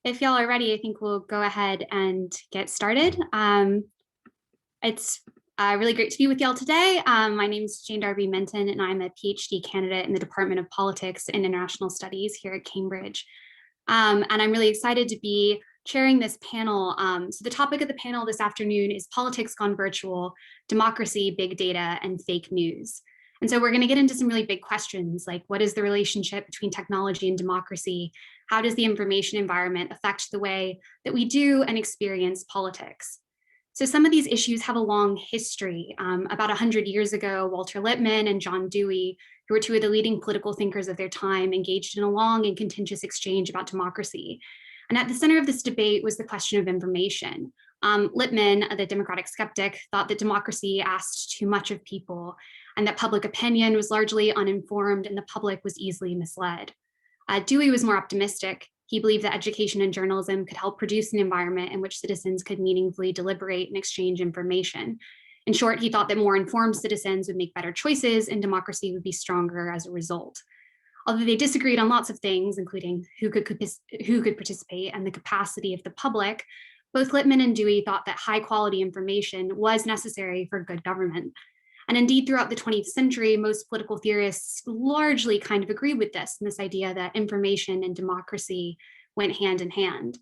If y'all are ready, I think we'll go ahead and get started. It's really great to be with y'all today. My name is Darby Menton, and I'm a PhD candidate in the Department of Politics and International Studies here at Cambridge. And I'm really excited to be chairing this panel. So the topic of the panel this afternoon is Politics Gone Virtual, Democracy, Big Data, and Fake News. And so we're going to get into some really big questions, like what is the relationship between technology and democracy? How does the information environment affect the way that we do and experience politics? So some of these issues have a long history. About 100 years ago, Walter Lippmann and John Dewey, who were two of the leading political thinkers of their time, engaged in a long and contentious exchange about democracy. And at the center of this debate was the question of information. Lippmann, the democratic skeptic, thought that democracy asked too much of people and that public opinion was largely uninformed and the public was easily misled. Dewey was more optimistic. He believed that education and journalism could help produce an environment in which citizens could meaningfully deliberate and exchange information. In short, he thought that more informed citizens would make better choices and democracy would be stronger as a result. Although they disagreed on lots of things, including who could participate and the capacity of the public, both Lippmann and Dewey thought that high quality information was necessary for good government. And indeed, throughout the 20th century, most political theorists largely kind of agree with this idea that information and democracy went hand in hand.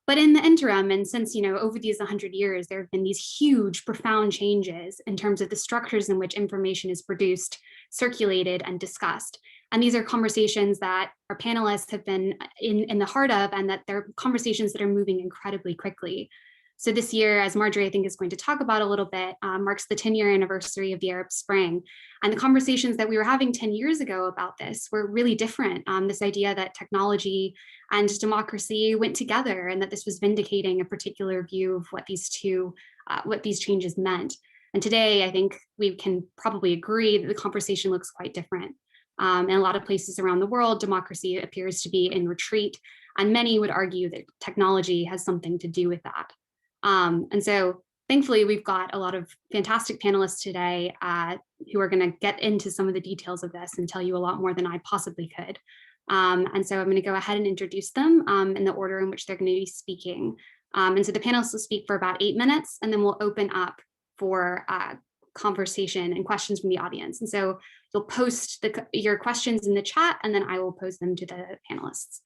But in the interim, and since, over these 100 years, there have been these huge, profound changes in terms of the structures in which information is produced, circulated, and discussed. And these are conversations that our panelists have been in the heart of, and that they're conversations that are moving incredibly quickly. So this year, as Marjorie, I think, is going to talk about a little bit, marks the 10-year anniversary of the Arab Spring. And the conversations that we were having 10 years ago about this were really different. This idea that technology and democracy went together and that this was vindicating a particular view of what these changes meant. And today, I think we can probably agree that the conversation looks quite different. In a lot of places around the world, democracy appears to be in retreat. And many would argue that technology has something to do with that. And so thankfully, we've got a lot of fantastic panelists today who are going to get into some of the details of this and tell you a lot more than I possibly could. And so I'm going to go ahead and introduce them in the order in which they're going to be speaking. And so the panelists will speak for about 8 minutes, and then we'll open up for conversation and questions from the audience. And so you'll post your questions in the chat, and then I will pose them to the panelists.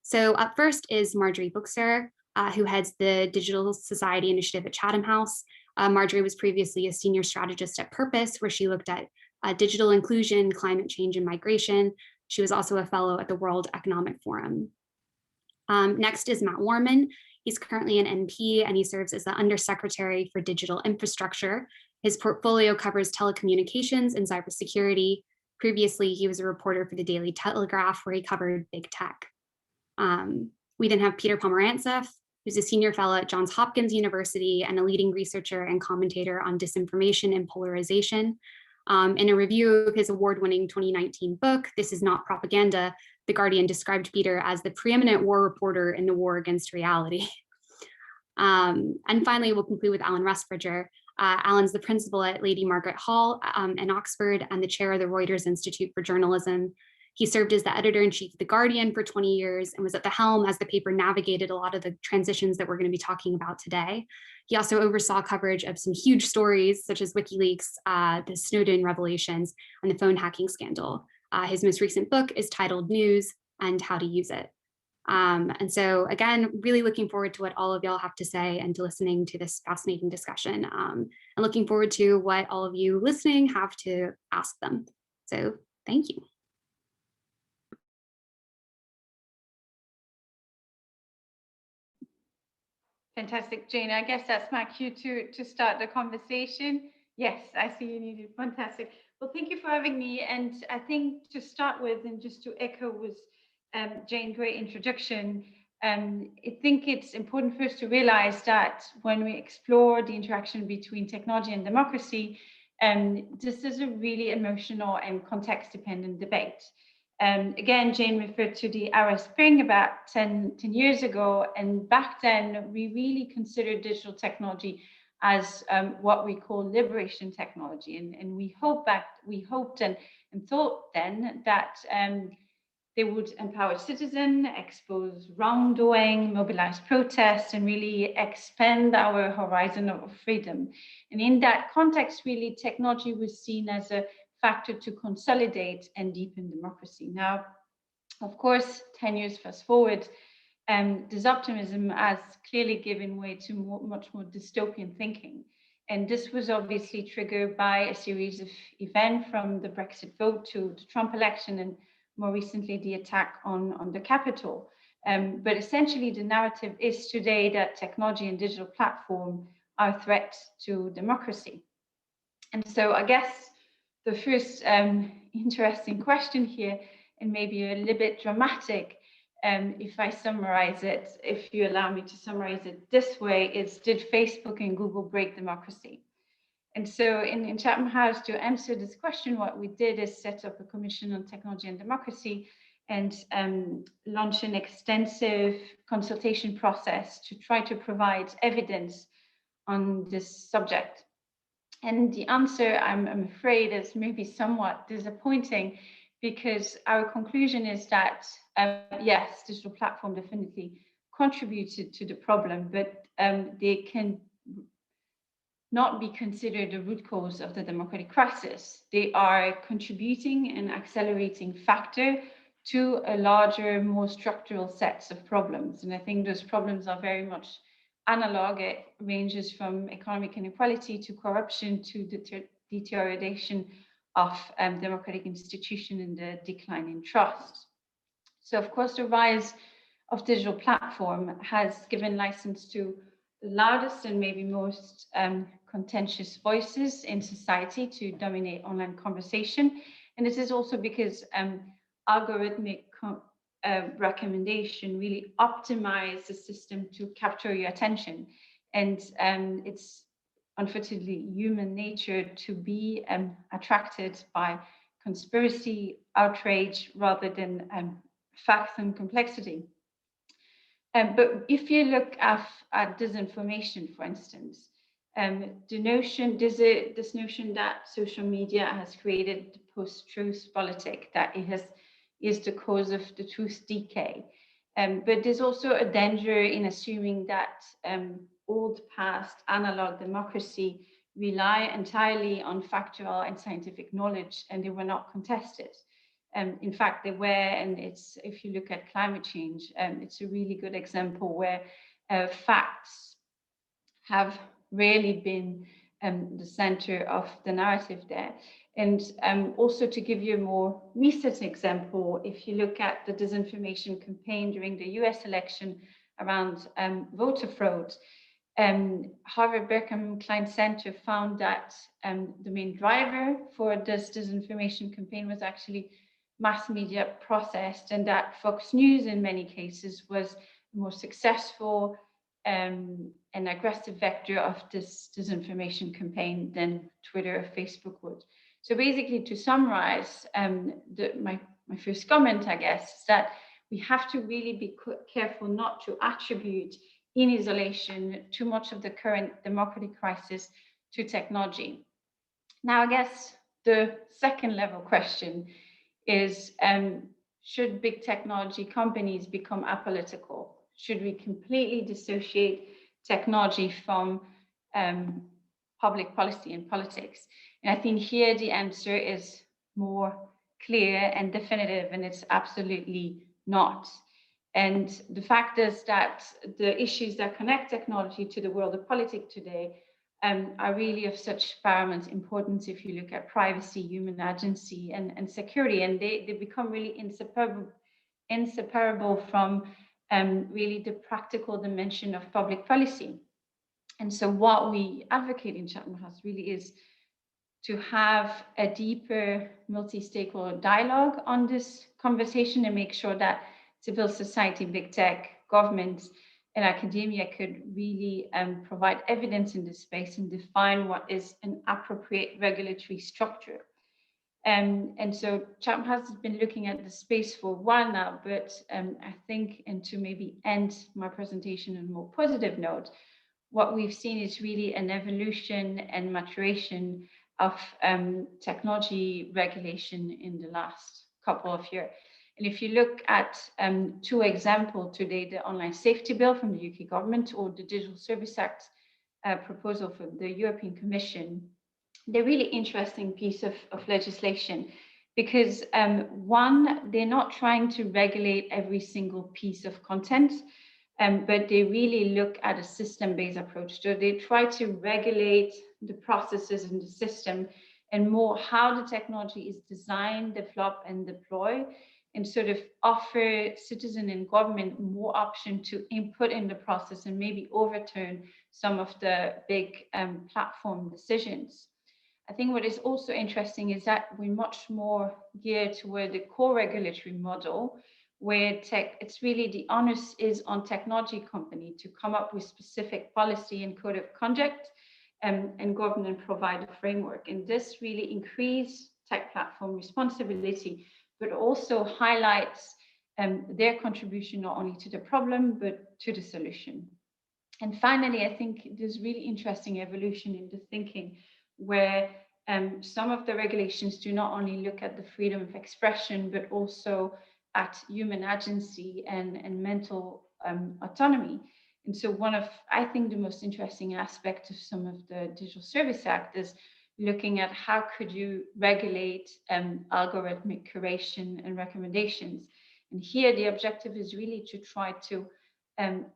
So up first is Marjorie Bookster, who heads the Digital Society Initiative at Chatham House. Marjorie was previously a senior strategist at Purpose, where she looked at digital inclusion, climate change, and migration. She was also a fellow at the World Economic Forum. Next is Matt Warman. He's currently an NP, and he serves as the Undersecretary for Digital Infrastructure. His portfolio covers telecommunications and cybersecurity. Previously, he was a reporter for the Daily Telegraph, where he covered big tech. We then have Peter Pomerantsev, who's a senior fellow at Johns Hopkins University and a leading researcher and commentator on disinformation and polarization. In a review of his award-winning 2019 book, This Is Not Propaganda, The Guardian described Peter as the preeminent war reporter in the war against reality. And finally, we'll conclude with Alan Rusbridger. Alan's the principal at Lady Margaret Hall in Oxford and the chair of the Reuters Institute for Journalism. He served as the editor-in-chief of The Guardian for 20 years and was at the helm as the paper navigated a lot of the transitions that we're going to be talking about today. He also oversaw coverage of some huge stories such as WikiLeaks, the Snowden revelations, and the phone hacking scandal. His most recent book is titled News and How to Use It. And so again, really looking forward to what all of y'all have to say and to listening to this fascinating discussion, and looking forward to what all of you listening have to ask them. So thank you. Fantastic, Jane. I guess that's my cue to start the conversation. Yes, I see you needed. Fantastic. Well, thank you for having me. And I think to start with, and just to echo with Jane, great introduction. I think it's important for us to realize that when we explore the interaction between technology and democracy, this is a really emotional and context-dependent debate. Again, Jane referred to the Arab Spring about 10 years ago, and back then we really considered digital technology as what we call liberation technology, and we hoped and thought then that They would empower citizens, expose wrongdoing, mobilize protests, and really expand our horizon of freedom. And in that context, really, technology was seen as a factor to consolidate and deepen democracy. Now, of course, 10 years fast forward, this optimism has clearly given way to much more dystopian thinking. And this was obviously triggered by a series of events, from the Brexit vote to the Trump election, and more recently the attack on the Capitol. But essentially the narrative is today that technology and digital platform are a threat to democracy. And so I guess the first interesting question here, and maybe a little bit dramatic, if I summarize it, if you allow me to summarize it this way, is: did Facebook and Google break democracy? And so in Chatham House, to answer this question, what we did is set up a Commission on Technology and Democracy and launch an extensive consultation process to try to provide evidence on this subject. And the answer, I'm afraid, is maybe somewhat disappointing, because our conclusion is that, yes, digital platform definitely contributed to the problem, but they can not be considered the root cause of the democratic crisis. They are contributing and accelerating factor to a larger, more structural sets of problems. And I think those problems are very much analog. It ranges from economic inequality to corruption to the deterioration of democratic institutions and the decline in trust. So of course, the rise of digital platform has given license to the loudest and maybe most contentious voices in society to dominate online conversation. And this is also because algorithmic recommendation really optimize the system to capture your attention. And it's unfortunately human nature to be attracted by conspiracy, outrage, rather than facts and complexity. But if you look at disinformation, for instance, the notion, this notion that social media has created the post-truth politic, that it is the cause of the truth decay. But there's also a danger in assuming that old past analog democracy rely entirely on factual and scientific knowledge, and they were not contested. In fact, they were, and it's, if you look at climate change, it's a really good example where facts have really been the center of the narrative there. And also, to give you a more recent example, if you look at the disinformation campaign during the US election around voter fraud, Harvard Berkman Klein Center found that the main driver for this disinformation campaign was actually mass media processed, and that Fox News in many cases was the more successful and aggressive vector of this disinformation campaign than Twitter or Facebook would. So basically, to summarize my first comment, I guess, is that we have to really be careful not to attribute in isolation too much of the current democratic crisis to technology. Now, I guess the second level question is, should big technology companies become apolitical? Should we completely dissociate technology from public policy and politics? And I think here the answer is more clear and definitive, and it's absolutely not. And the fact is that the issues that connect technology to the world of politics today are really of such paramount importance if you look at privacy, human agency, and security, and they become really inseparable from really the practical dimension of public policy. And so what we advocate in Chatham House really is to have a deeper multi-stakeholder dialogue on this conversation and make sure that civil society, big tech, governments, and academia could really provide evidence in this space and define what is an appropriate regulatory structure. And so Chatham House has been looking at the space for a while now, but I think, and to maybe end my presentation on a more positive note, what we've seen is really an evolution and maturation of technology regulation in the last couple of years. And if you look at two examples today, the Online Safety Bill from the UK government or the Digital Service Act proposal from the European Commission, they're really interesting piece of legislation because one, they're not trying to regulate every single piece of content, but they really look at a system-based approach. So they try to regulate the processes in the system and more how the technology is designed, developed, and deployed, and sort of offer citizen and government more option to input in the process and maybe overturn some of the big platform decisions. I think what is also interesting is that we're much more geared toward the core regulatory model, where it's really the onus is on technology company to come up with specific policy and code of conduct, and government provide a framework. And this really increase tech platform responsibility, but also highlights their contribution not only to the problem, but to the solution. And finally, I think there's really interesting evolution in the thinking where some of the regulations do not only look at the freedom of expression, but also at human agency and mental autonomy. And so one of, I think, the most interesting aspects of some of the Digital Service Act is looking at how could you regulate algorithmic curation and recommendations. And here the objective is really to try to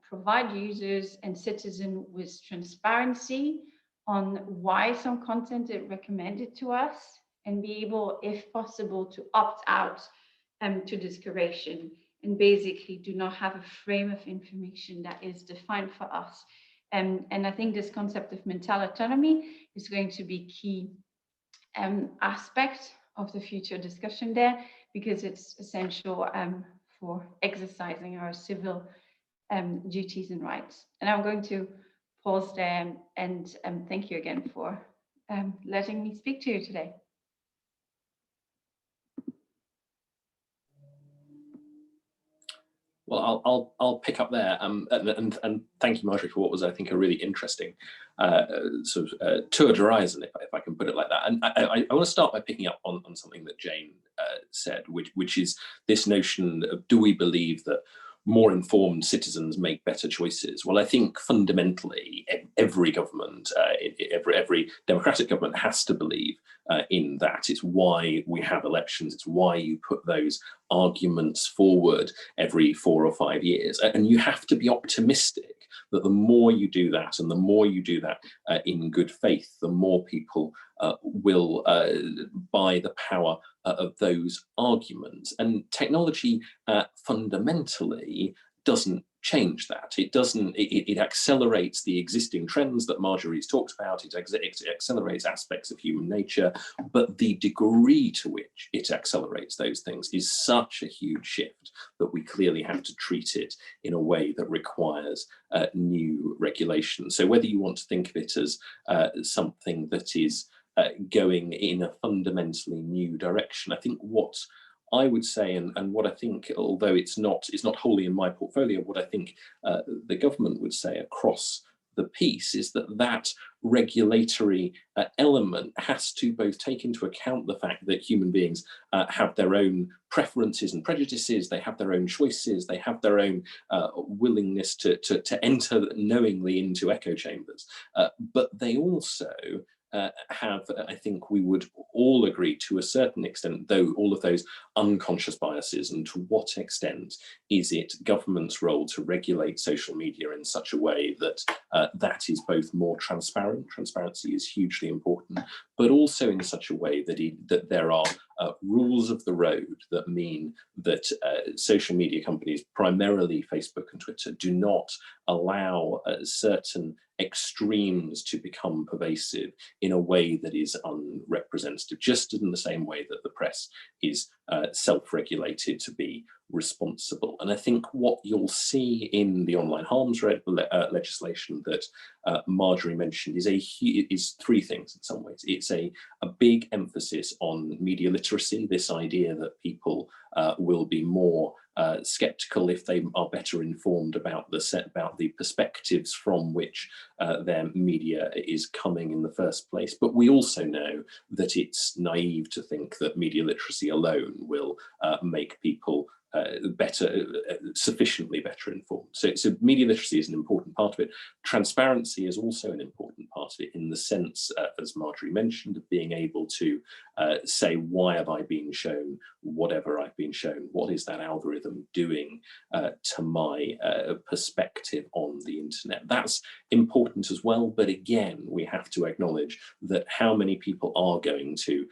provide users and citizens with transparency on why some content is recommended to us and be able, if possible, to opt out to this curation and basically do not have a frame of information that is defined for us. And I think this concept of mental autonomy is going to be key aspect of the future discussion there, because it's essential for exercising our civil duties and rights. And I'm going to pause there and thank you again for letting me speak to you today. Well, I'll pick up there, and thank you, Marjorie, for what was, I think, a really interesting sort of tour d'horizon, if I can put it like that. And I want to start by picking up on something that Jane said, which is this notion of, do we believe that more informed citizens make better choices? Well, I think fundamentally every government, every democratic government has to believe in that. It's why we have elections. It's why you put those arguments forward every 4 or 5 years. And you have to be optimistic that the more you do that, and the more you do that in good faith, the more people will buy the power of those arguments. And technology fundamentally doesn't change that. It doesn't. It accelerates the existing trends that Marjorie's talked about. It accelerates aspects of human nature, but the degree to which it accelerates those things is such a huge shift that we clearly have to treat it in a way that requires new regulation. So whether you want to think of it as something that is going in a fundamentally new direction, I think what I would say, and what I think, although it's not wholly in my portfolio, what I think the government would say across the piece is that regulatory element has to both take into account the fact that human beings have their own preferences and prejudices, they have their own choices, they have their own willingness to enter knowingly into echo chambers, but they also have, I think we would all agree to a certain extent, though, all of those unconscious biases, and to what extent is it government's role to regulate social media in such a way that that is both more transparent, transparency is hugely important, but also in such a way that there are rules of the road that mean that social media companies, primarily Facebook and Twitter, do not allow certain extremes to become pervasive in a way that is unrepresentative, just in the same way that the press is self-regulated to be responsible. And I think what you'll see in the online harms legislation that Marjorie mentioned is three things in some ways. It's a big emphasis on media literacy, this idea that people will be more skeptical if they are better informed about the perspectives from which their media is coming in the first place. But we also know that it's naive to think that media literacy alone will make people sufficiently better informed. So media literacy is an important part of it. Transparency is also an important part of it, in the sense, as Marjorie mentioned, of being able to say, why have I been shown whatever I've been shown? What is that algorithm doing to my perspective on the internet? That's important as well, but again, we have to acknowledge that how many people are going to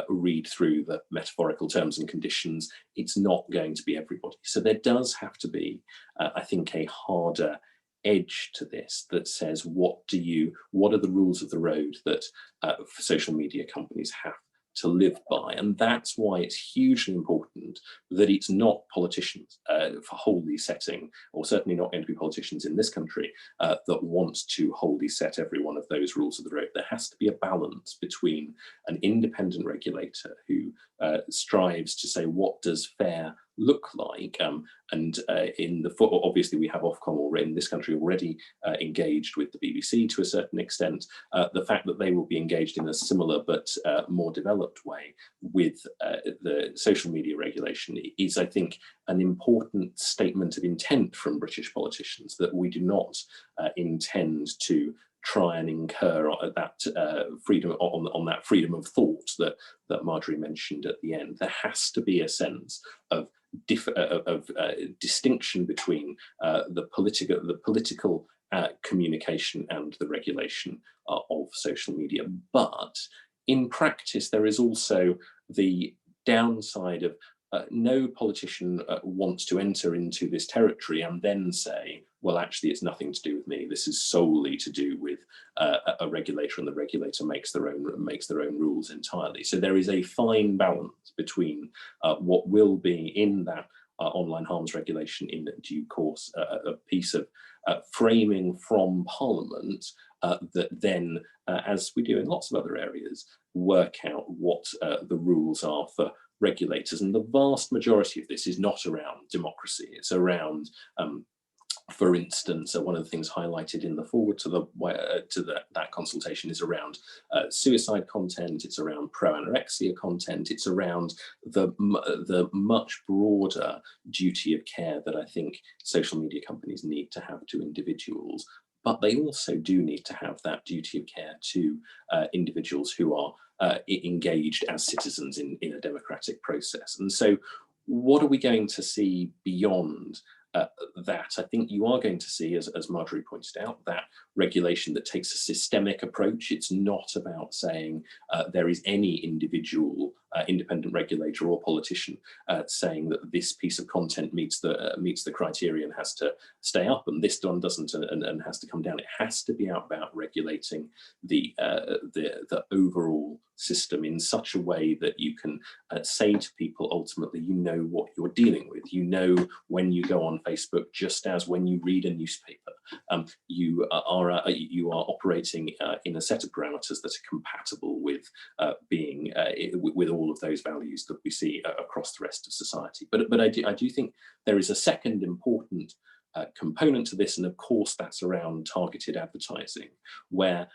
read through the metaphorical terms and conditions, it's not going to be everybody. So there does have to be, I think, a harder edge to this that says, what are the rules of the road that social media companies have to live by? And that's why it's hugely important that it's not politicians for wholly setting, or certainly not going to be politicians in this country that want to wholly set every one of those rules of the road. There has to be a balance between an independent regulator who strives to say, what does fair look like? Obviously we have Ofcom already in this country already engaged with the BBC to a certain extent. The fact that they will be engaged in a similar but more developed way with the social media regulation is, I think, an important statement of intent from British politicians, that we do not intend to try and incur that freedom on that freedom of thought that Marjorie mentioned at the end. There has to be a sense of distinction between the political communication and the regulation of social media. But in practice, there is also the downside of no politician wants to enter into this territory and then say, well, actually, it's nothing to do with me. This is solely to do with a regulator, and the regulator makes their own rules entirely. So there is a fine balance between what will be in that online harms regulation in due course, a piece of framing from Parliament that then, as we do in lots of other areas, work out what the rules are for regulators. And the vast majority of this is not around democracy. It's around, for instance, one of the things highlighted in the forward to that consultation is around suicide content. It's around pro-anorexia content. It's around the much broader duty of care that I think social media companies need to have to individuals. But they also do need to have that duty of care to individuals who are engaged as citizens in a democratic process. And so what are we going to see beyond that? I think you are going to see, as Marjorie pointed out, that regulation that takes a systemic approach. It's not about saying there is any individual independent regulator or politician saying that this piece of content meets the criteria and has to stay up, and this one doesn't and has to come down. It has to be about regulating the overall system in such a way that you can say to people, ultimately, you know what you're dealing with. You know when you go on Facebook, just as when you read a newspaper, you are operating in a set of parameters that are compatible with being with all of those values that we see across the rest of society. But I do think there is a second important component to this, and of course that's around targeted advertising, where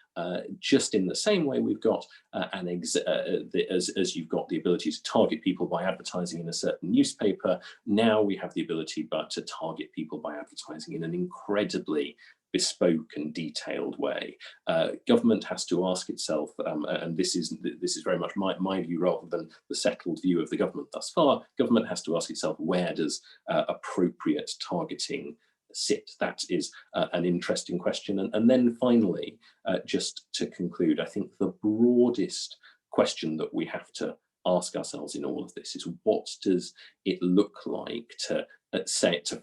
just in the same way we've got as you've got the ability to target people by advertising in a certain newspaper, now we have the ability to target people by advertising in an incredibly bespoke and detailed way. Government has to ask itself, and this is very much my view rather than the settled view of the government thus far, government has to ask itself, where does appropriate targeting sit? That is an interesting question. And then finally, just to conclude, I think the broadest question that we have to ask ourselves in all of this is, what does it look like to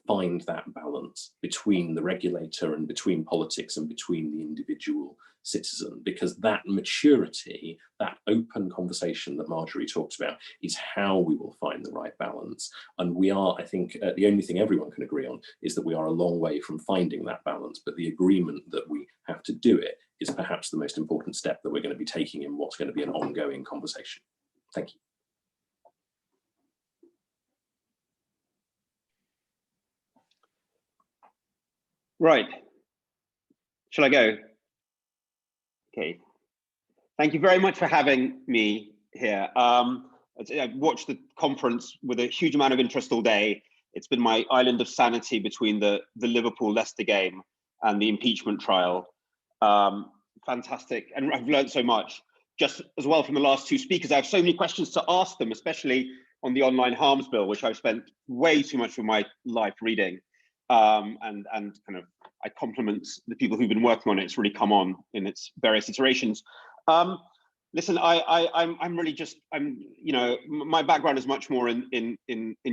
find that balance between the regulator and between politics and between the individual citizen? Because that maturity, that open conversation that Marjorie talked about, is how we will find the right balance. And we are, I think, the only thing everyone can agree on is that we are a long way from finding that balance, but the agreement that we have to do it is perhaps the most important step that we're going to be taking in what's going to be an ongoing conversation. Thank you. Right. Shall I go? Okay. Thank you very much for having me here. I've watched the conference with a huge amount of interest all day. It's been my island of sanity between the Liverpool-Leicester game and the impeachment trial. Fantastic, and I've learned so much. Just as well from the last two speakers, I have so many questions to ask them, especially on the online harms bill, which I've spent way too much of my life reading. And kind of, I compliment the people who've been working on it. It's really come on in its various iterations. Listen, I'm really just, you know, my background is much more in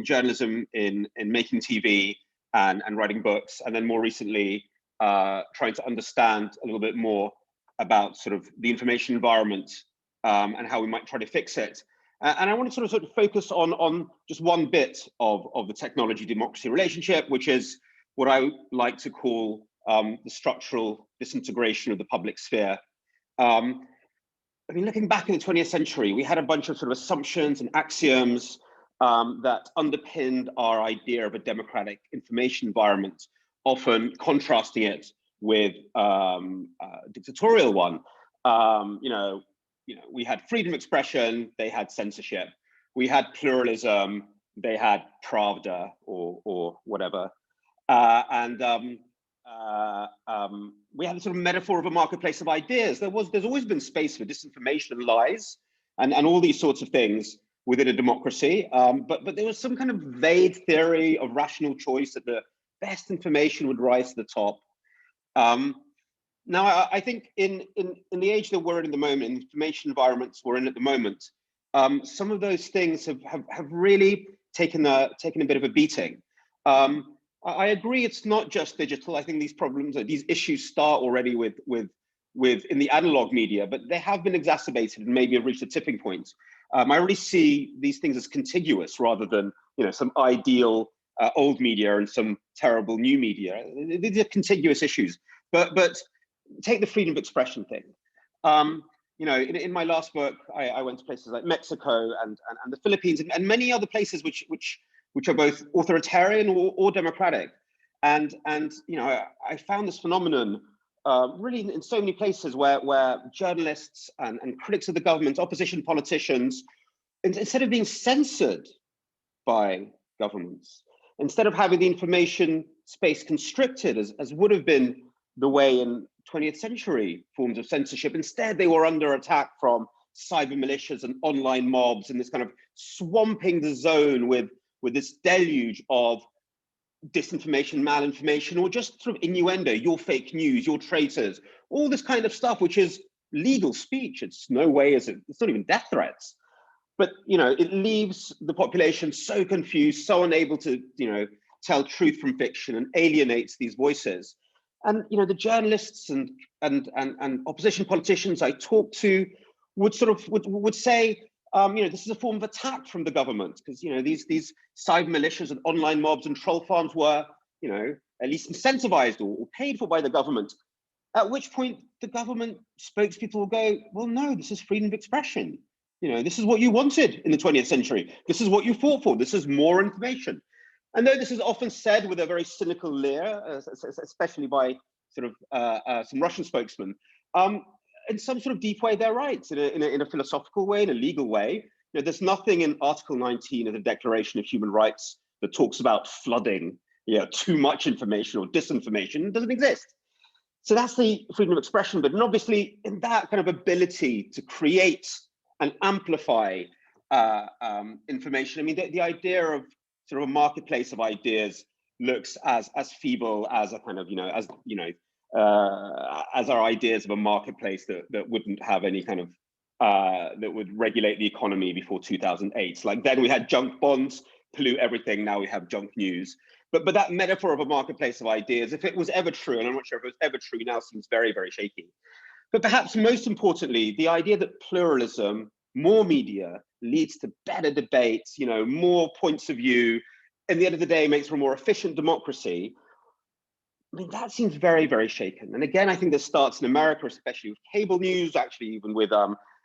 journalism, in making TV and writing books, and then more recently trying to understand a little bit more about sort of the information environment and how we might try to fix it. And I want to sort of focus on just one bit of the technology-democracy relationship, which is what I like to call the structural disintegration of the public sphere. I mean, looking back in the 20th century, we had a bunch of sort of assumptions and axioms that underpinned our idea of a democratic information environment, often contrasting it with a dictatorial one. You know, we had freedom of expression, they had censorship. We had pluralism, they had pravda or whatever. We had a sort of metaphor of a marketplace of ideas. There's always been space for disinformation and lies and all these sorts of things within a democracy. But there was some kind of vague theory of rational choice that the best information would rise to the top. Now, I think in the age that we're in at the moment, information environments we're in at the moment, some of those things have really taken a bit of a beating. I agree it's not just digital. I think these problems, these issues start already with in the analog media, but they have been exacerbated and maybe have reached a tipping point. I really see these things as contiguous rather than, you know, some ideal old media and some terrible new media. These are contiguous issues. But take the freedom of expression thing. You know, in my last book, I went to places like Mexico and the Philippines and many other places which are both authoritarian or democratic. And you know, I found this phenomenon really in so many places where journalists and critics of the government, opposition politicians, instead of being censored by governments, instead of having the information space constricted as would have been the way in 20th century forms of censorship, instead they were under attack from cyber militias and online mobs and this kind of swamping the zone with this deluge of disinformation, malinformation, or just sort of innuendo, your fake news, your traitors, all this kind of stuff, which is legal speech. It's no way is it, it's not even death threats. But, you know, it leaves the population so confused, so unable to, you know, tell truth from fiction and alienates these voices. And, you know, the journalists and opposition politicians I talked to would sort of would say, you know, this is a form of attack from the government because, you know, these cyber militias and online mobs and troll farms were, you know, at least incentivized or paid for by the government. At which point the government spokespeople will go, well, no, this is freedom of expression. You know, this is what you wanted in the 20th century. This is what you fought for. This is more information. And though this is often said with a very cynical leer, especially by sort of some Russian spokesmen, in some sort of deep way, they're right. In a philosophical way, in a legal way. You know, there's nothing in Article 19 of the Declaration of Human Rights that talks about flooding, you know, too much information or disinformation. It doesn't exist. So that's the freedom of expression. But obviously, in that kind of ability to create and amplify information, I mean, the idea of sort of a marketplace of ideas looks as feeble as a kind of, as our ideas of a marketplace that wouldn't have any kind of that would regulate the economy before 2008. Like then we had junk bonds pollute everything. Now we have junk news. But that metaphor of a marketplace of ideas, if it was ever true, and I'm not sure if it was ever true, now seems very, very shaky. But perhaps most importantly, the idea that pluralism, more media, leads to better debates, you know, more points of view, at the end of the day makes for a more efficient democracy. I mean, that seems very, very shaken. And again, I think this starts in America, especially with cable news, actually even with,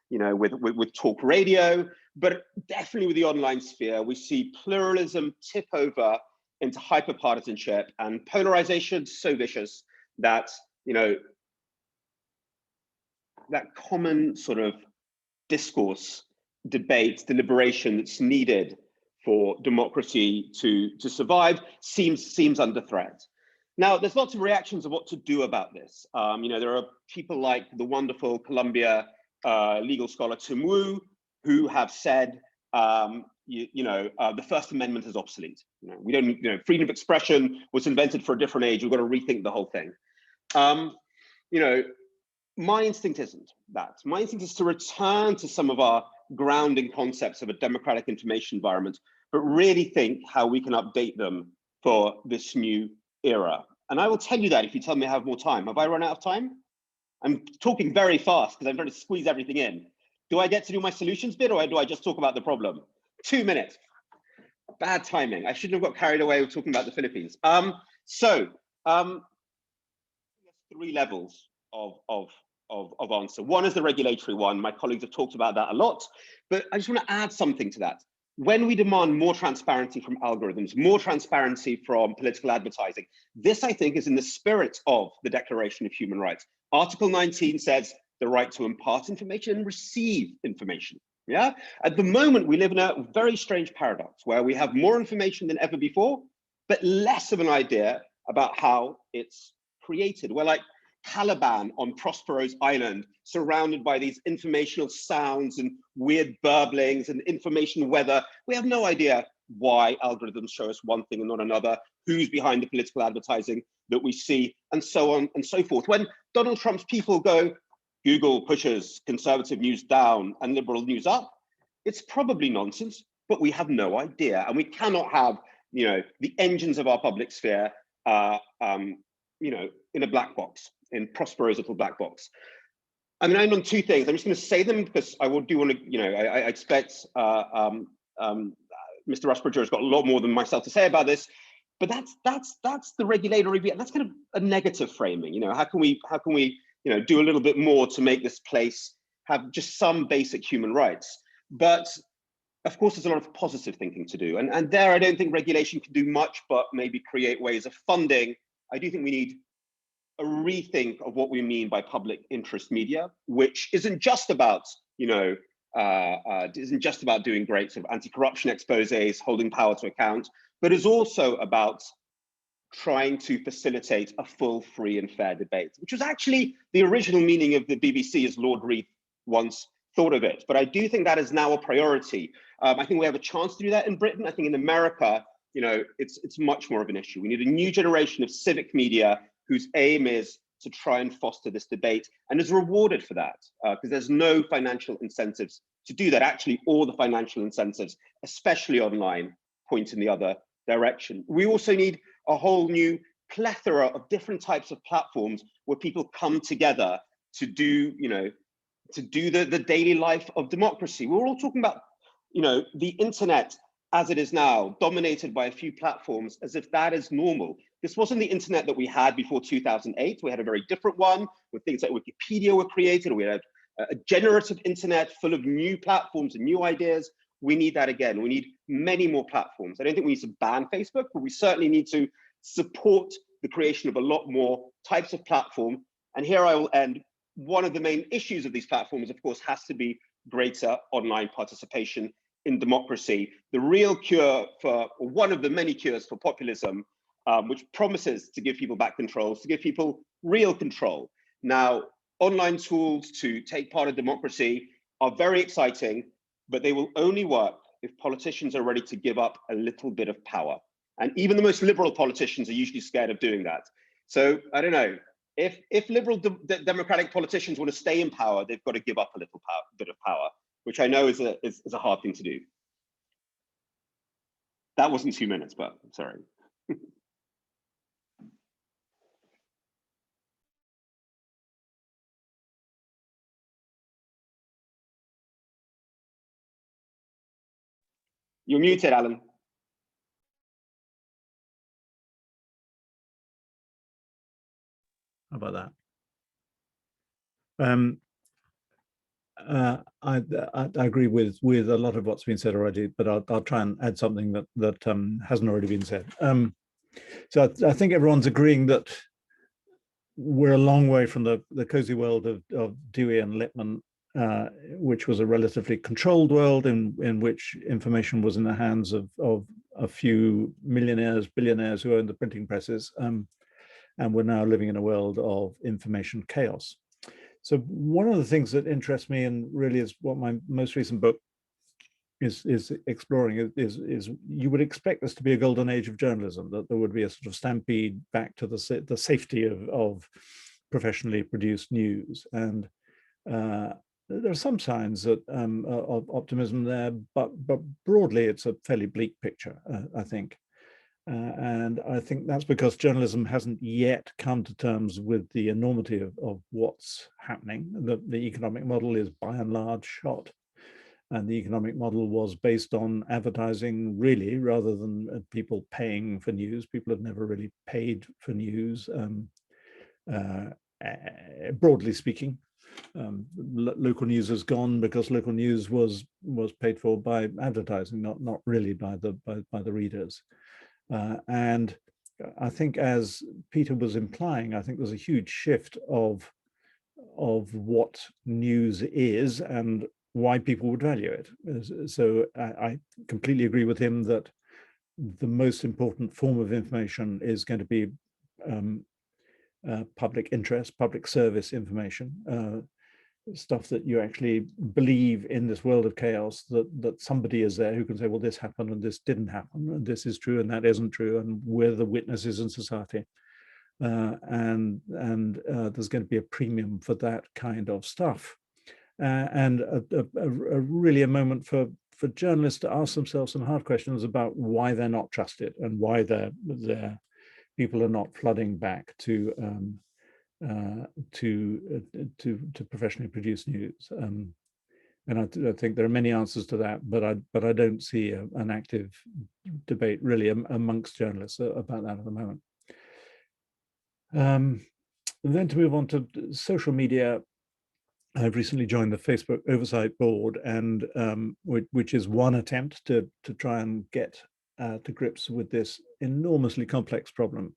you know, with talk radio, but definitely with the online sphere, we see pluralism tip over into hyper-partisanship, and polarization so vicious that, you know, that common sort of discourse, debate, deliberation that's needed for democracy to survive seems under threat. Now, there's lots of reactions of what to do about this. You know, there are people like the wonderful Columbia legal scholar Tim Wu, who have said, the First Amendment is obsolete. You know, we don't, you know, freedom of expression was invented for a different age. We've got to rethink the whole thing. You know, my instinct isn't that. My instinct is to return to some of our grounding concepts of a democratic information environment, but really think how we can update them for this new era. And I will tell you that if you tell me I have more time. Have I run out of time? I'm talking very fast because I'm trying to squeeze everything in. Do I get to do my solutions bit, or do I just talk about the problem? 2 minutes. Bad timing. I shouldn't have got carried away with talking about the Philippines. Three levels of answer. One is the regulatory one. My colleagues have talked about that a lot, but I just want to add something to that. When we demand more transparency from algorithms, more transparency from political advertising, this, I think, is in the spirit of the Declaration of Human Rights. Article 19 says the right to impart information and receive information. Yeah. At the moment, we live in a very strange paradox where we have more information than ever before, but less of an idea about how it's created. We're like Caliban on Prospero's island, surrounded by these informational sounds and weird burblings and information weather. We have no idea why algorithms show us one thing and not another, who's behind the political advertising that we see, and so on and so forth. When Donald Trump's people go, Google pushes conservative news down and liberal news up, it's probably nonsense, but we have no idea. And we cannot have, you know, the engines of our public sphere, you know, in a black box, in Prospero's little black box. I mean, I'm on two things. I'm just going to say them because I do want to, you know, I expect Mr. Rusbridger has got a lot more than myself to say about this, but that's the regulatory bit. That's kind of a negative framing. You know, how can we, you know, do a little bit more to make this place have just some basic human rights? But of course, there's a lot of positive thinking to do, and there I don't think regulation can do much, but maybe create ways of funding. I do think we need a rethink of what we mean by public interest media, which isn't just about, you know, isn't just about doing great sort of anti-corruption exposés, holding power to account, but is also about trying to facilitate a full, free and fair debate, which was actually the original meaning of the BBC as Lord Reith once thought of it. But I do think that is now a priority. I think we have a chance to do that in Britain. I think in America, you know, it's much more of an issue. We need a new generation of civic media whose aim is to try and foster this debate and is rewarded for that, because there's no financial incentives to do that. Actually, all the financial incentives, especially online, point in the other direction. We also need a whole new plethora of different types of platforms where people come together to do, you know, to do the daily life of democracy. We're all talking about, you know, the internet as it is now, dominated by a few platforms, as if that is normal. This wasn't the internet that we had before 2008. We had a very different one, where things like Wikipedia were created. We had a generative internet full of new platforms and new ideas. We need that again. We need many more platforms. I don't think we need to ban Facebook, but we certainly need to support the creation of a lot more types of platform. And here I will end. One of the main issues of these platforms, of course, has to be greater online participation in democracy. The real cure for, or one of the many cures for populism, which promises to give people back control, to give people real control. Now, online tools to take part in democracy are very exciting, but they will only work if politicians are ready to give up a little bit of power. And even the most liberal politicians are usually scared of doing that. So I don't know, if liberal democratic politicians want to stay in power, they've got to give up a little bit of power, which I know is a hard thing to do. That wasn't 2 minutes, but sorry. You're muted, Alan. How about that? I agree with a lot of what's been said already, but I'll try and add something that hasn't already been said. So I think everyone's agreeing that we're a long way from the cozy world of Dewey and Lippmann, which was a relatively controlled world in which information was in the hands of a few millionaires, billionaires who owned the printing presses, and we're now living in a world of information chaos. So one of the things that interests me, and really is what my most recent book is exploring, is you would expect this to be a golden age of journalism, that there would be a sort of stampede back to the safety of professionally produced news. And there are some signs of optimism there, but broadly it's a fairly bleak picture, I think. And I think that's because journalism hasn't yet come to terms with the enormity of what's happening. The economic model is by and large shot. And the economic model was based on advertising, really, rather than people paying for news. People have never really paid for news, broadly speaking. Local news has gone because local news was paid for by advertising, not really by the readers. And I think, as Peter was implying, I think there's a huge shift of what news is and why people would value it. So I completely agree with him that the most important form of information is going to be public interest, public service information, stuff that you actually believe in this world of chaos, that somebody is there who can say, well, this happened and this didn't happen, and this is true and that isn't true, and we're the witnesses in society. And there's going to be a premium for that kind of stuff. And really a moment for journalists to ask themselves some hard questions about why they're not trusted and why their people are not flooding back to professionally produced news. And I think there are many answers to that, but I don't see an active debate really amongst journalists about that at the moment. Then to move on to social media, I've recently joined the Facebook Oversight Board, and which is one attempt to try and get to grips with this enormously complex problem.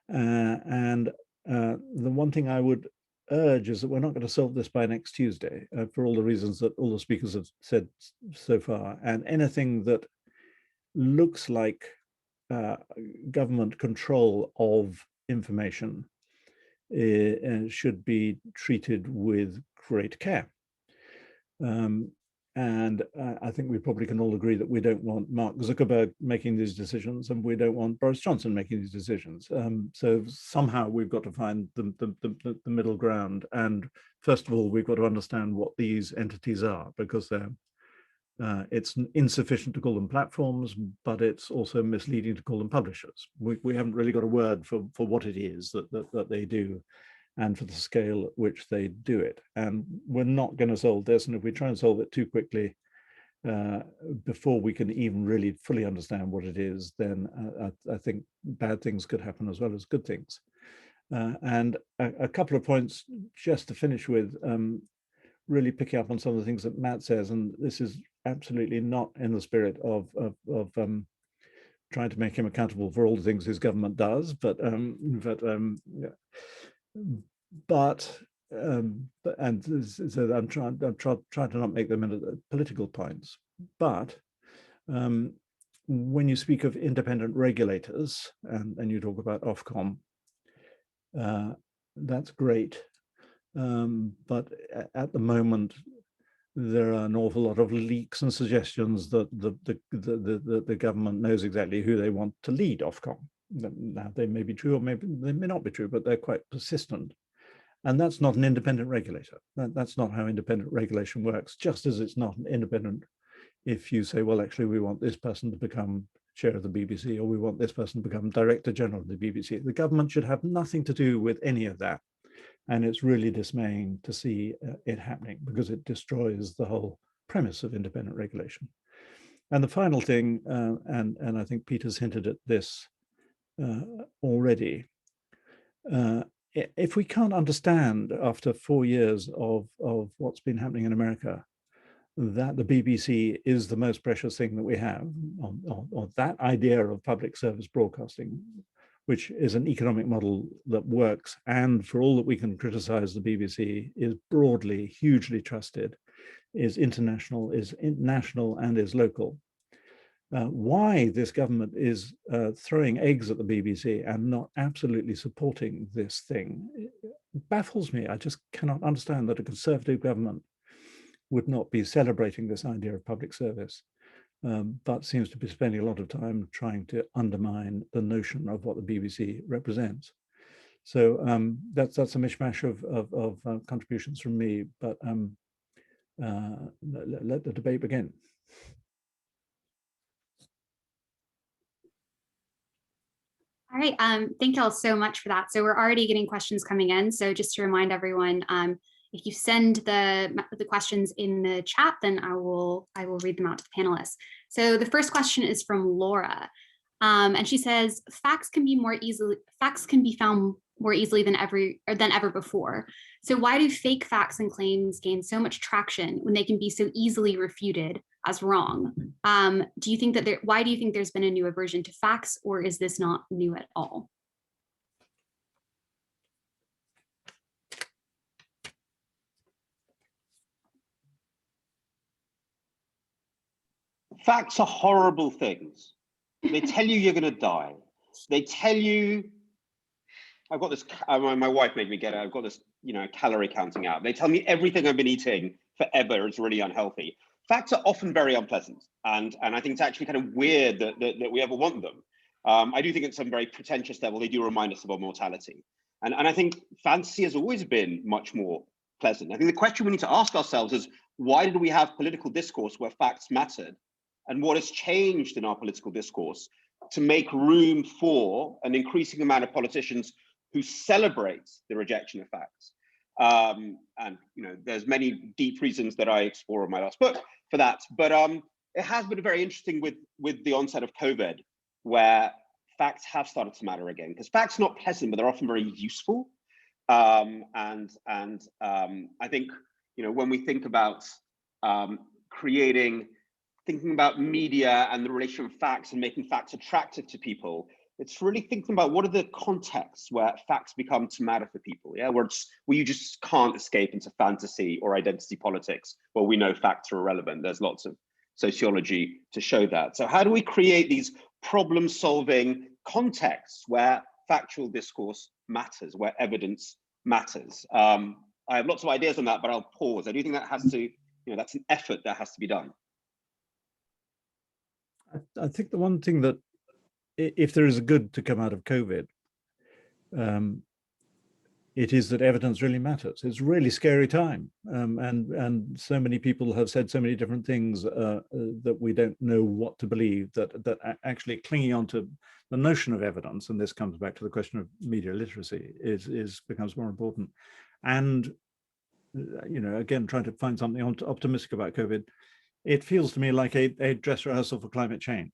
And the one thing I would urge is that we're not going to solve this by next Tuesday, for all the reasons that all the speakers have said so far. And anything that looks like government control of information should be treated with great care. And I think we probably can all agree that we don't want Mark Zuckerberg making these decisions, and we don't want Boris Johnson making these decisions. So somehow we've got to find the middle ground. And first of all, we've got to understand what these entities are, because they're it's insufficient to call them platforms, but it's also misleading to call them publishers. We haven't really got a word for what it is that they do, and for the scale at which they do it. And we're not going to solve this. And if we try and solve it too quickly, before we can even really fully understand what it is, then I think bad things could happen as well as good things. And a couple of points just to finish with, really picking up on some of the things that Matt says, and this is absolutely not in the spirit of trying to make him accountable for all the things his government does, but so I'm trying to not make them into political points. But when you speak of independent regulators and you talk about Ofcom, that's great. But at the moment, there are an awful lot of leaks and suggestions that the government knows exactly who they want to lead Ofcom. Now, they may be true, or maybe they may not be true, but they're quite persistent. And that's not an independent regulator. That's not how independent regulation works, just as it's not independent if you say, well, actually, we want this person to become chair of the BBC, or we want this person to become director general of the BBC. The government should have nothing to do with any of that. And it's really dismaying to see it happening, because it destroys the whole premise of independent regulation. And the final thing, and I think Peter's hinted at this already, if we can't understand after 4 years of what's been happening in America, that the BBC is the most precious thing that we have, or that idea of public service broadcasting, which is an economic model that works, and for all that we can criticize the BBC, is broadly, hugely trusted, is international, is national, and is local. Why this government is throwing eggs at the BBC and not absolutely supporting this thing baffles me. I just cannot understand that a Conservative government would not be celebrating this idea of public service, but seems to be spending a lot of time trying to undermine the notion of what the BBC represents. So that's a mishmash of contributions from me, but let the debate begin. All right, thank you all so much for that. So we're already getting questions coming in. So just to remind everyone, if you send the questions in the chat, then I will read them out to the panelists. So the first question is from Laura, and she says, facts can be found more easily than ever before. So why do fake facts and claims gain so much traction when they can be so easily refuted as wrong? Do you think that why do you think there's been a new aversion to facts, or is this not new at all? Facts are horrible things. They tell you you're going to die. They tell you, I've got this, my wife made me get it, I've got this, calorie counting app. They tell me everything I've been eating forever is really unhealthy. Facts are often very unpleasant. And I think it's actually kind of weird that we ever want them. I do think at some very pretentious level, they do remind us of our mortality. And I think fantasy has always been much more pleasant. I think the question we need to ask ourselves is, why did we have political discourse where facts mattered? And what has changed in our political discourse to make room for an increasing amount of politicians who celebrate the rejection of facts? And there's many deep reasons that I explore in my last book for that. But it has been very interesting with the onset of COVID, where facts have started to matter again, because facts are not pleasant, but they're often very useful. I think when we think about thinking about media and the relation of facts and making facts attractive to people, it's really thinking about what are the contexts where facts become to matter for people, where you just can't escape into fantasy or identity politics, where we know facts are irrelevant. There's lots of sociology to show that. So how do we create these problem-solving contexts where factual discourse matters, where evidence matters? I have lots of ideas on that, but I'll pause. I do think that has to, that's an effort that has to be done. I think the one thing that, if there is a good to come out of COVID, it is that evidence really matters. It's a really scary time, and so many people have said so many different things that we don't know what to believe. That actually clinging on to the notion of evidence, and this comes back to the question of media literacy, becomes more important. And again, trying to find something optimistic about COVID, it feels to me like a dress rehearsal for climate change.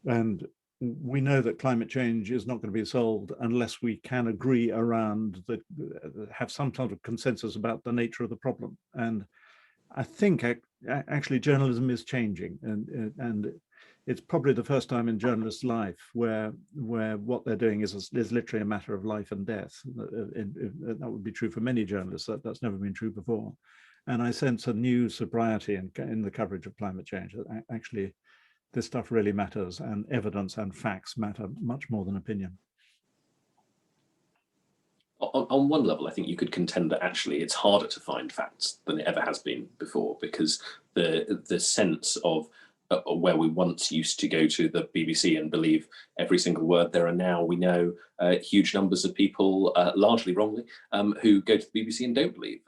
And we know that climate change is not going to be solved unless we can agree around have some sort of consensus about the nature of the problem. And I think actually journalism is changing, and it's probably the first time in journalists' life where what they're doing is literally a matter of life and death. That would be true for many journalists. That's never been true before. And I sense a new sobriety in the coverage of climate change. That actually, this stuff really matters, and evidence and facts matter much more than opinion. On one level, I think you could contend that actually it's harder to find facts than it ever has been before, because the sense of where we once used to go to the BBC and believe every single word, there are now, we know, huge numbers of people, largely wrongly, who go to the BBC and don't believe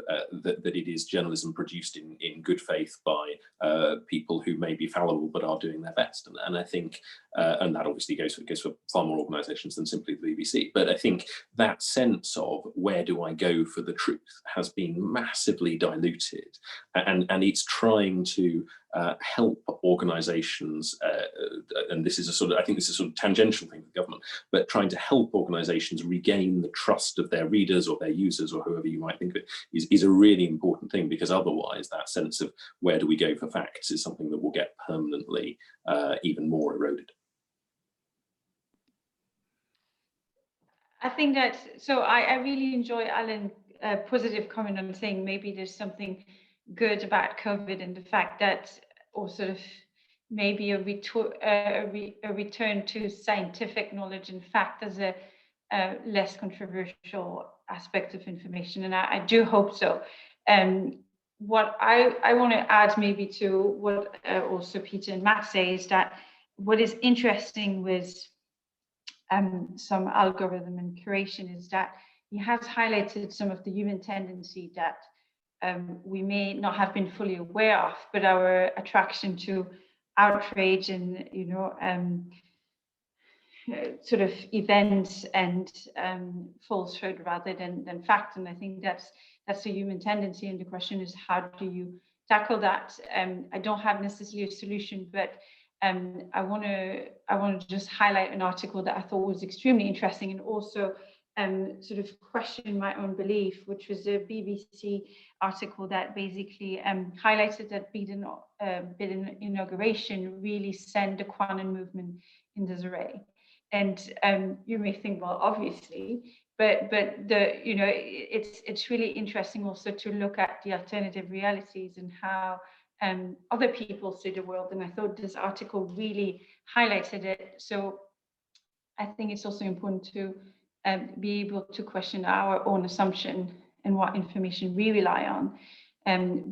that it is journalism produced in good faith by people who may be fallible but are doing their best. And I think, and that obviously goes for far more organisations than simply the BBC. But I think that sense of where do I go for the truth has been massively diluted, and it's trying to help organisations, and this is a sort of, I think this is a sort of tangential thing for government, but trying to help organisations regain the trust of their readers or their users or whoever you might think of it is a really important thing, because otherwise that sense of where do we go for facts is something that will get permanently even more eroded. I think that, so I really enjoy Alan's positive comment on saying maybe there's something good about COVID and the fact that, or sort of maybe a return to scientific knowledge and fact as a less controversial aspect of information. And I do hope so. What I want to add maybe to what also Peter and Matt say is that what is interesting with some algorithm and curation is that he has highlighted some of the human tendency that we may not have been fully aware of, but our attraction to outrage and, you know, sort of events and falsehood rather than fact. And I think that's a human tendency. And the question is, how do you tackle that? I don't have necessarily a solution, but I want to just highlight an article that I thought was extremely interesting and also sort of question my own belief, which was a BBC article that basically highlighted that Biden inauguration really sent the quantum movement in disarray. And you may think, well, obviously, but the, you know, it's really interesting also to look at the alternative realities and how other people see the world. And I thought this article really highlighted it. So I think it's also important to be able to question our own assumption and what information we rely on,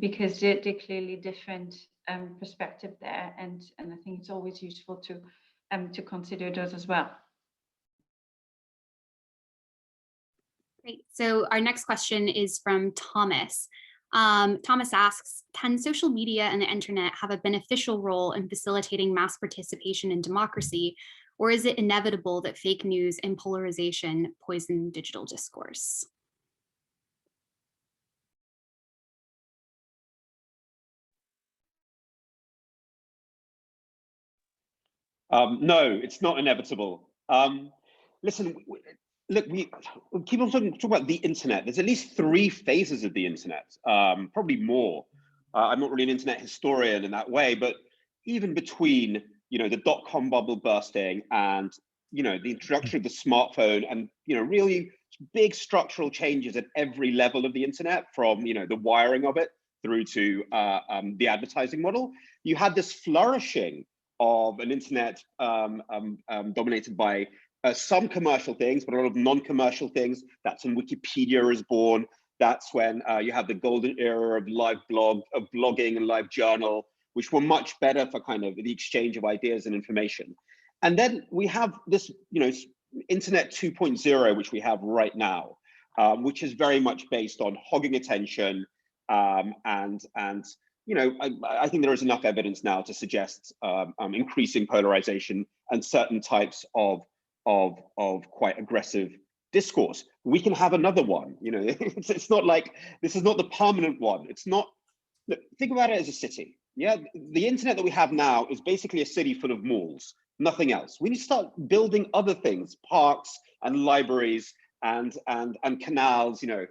because they're clearly different perspective there. And I think it's always useful to consider those as well. Great. So our next question is from Thomas. Thomas asks, can social media and the internet have a beneficial role in facilitating mass participation in democracy, or is it inevitable that fake news and polarization poison digital discourse? No, it's not inevitable. Listen, look, we keep on talking about the internet. There's at least 3 phases of the internet, probably more. I'm not really an internet historian in that way, but even between, you know, the dot-com bubble bursting and, you know, the introduction of the smartphone and, you know, really big structural changes at every level of the internet, from, you know, the wiring of it through to the advertising model, you had this flourishing of an internet dominated by some commercial things, but a lot of non-commercial things. That's when Wikipedia is born. That's when you have the golden era of live blogging and live journal, which were much better for kind of the exchange of ideas and information. And then we have this, you know, internet 2.0, which we have right now, which is very much based on hogging attention, and you know, I think there is enough evidence now to suggest increasing polarization and certain types of quite aggressive discourse. We can have another one. You know, it's not like this is not the permanent one. It's not. Look, think about it as a city. Yeah, the internet that we have now is basically a city full of malls, nothing else. We need to start building other things, parks and libraries and canals. You know,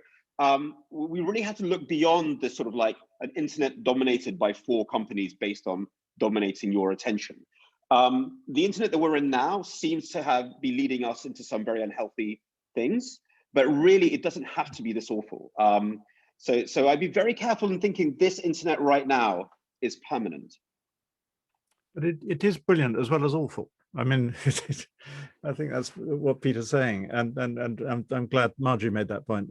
we really have to look beyond this sort of like an internet dominated by 4 companies based on dominating your attention. The internet that we're in now seems to be leading us into some very unhealthy things, but really it doesn't have to be this awful. So I'd be very careful in thinking this internet right now is permanent. But it is brilliant as well as awful. I mean, I think that's what Peter's saying, and I'm glad Marjorie made that point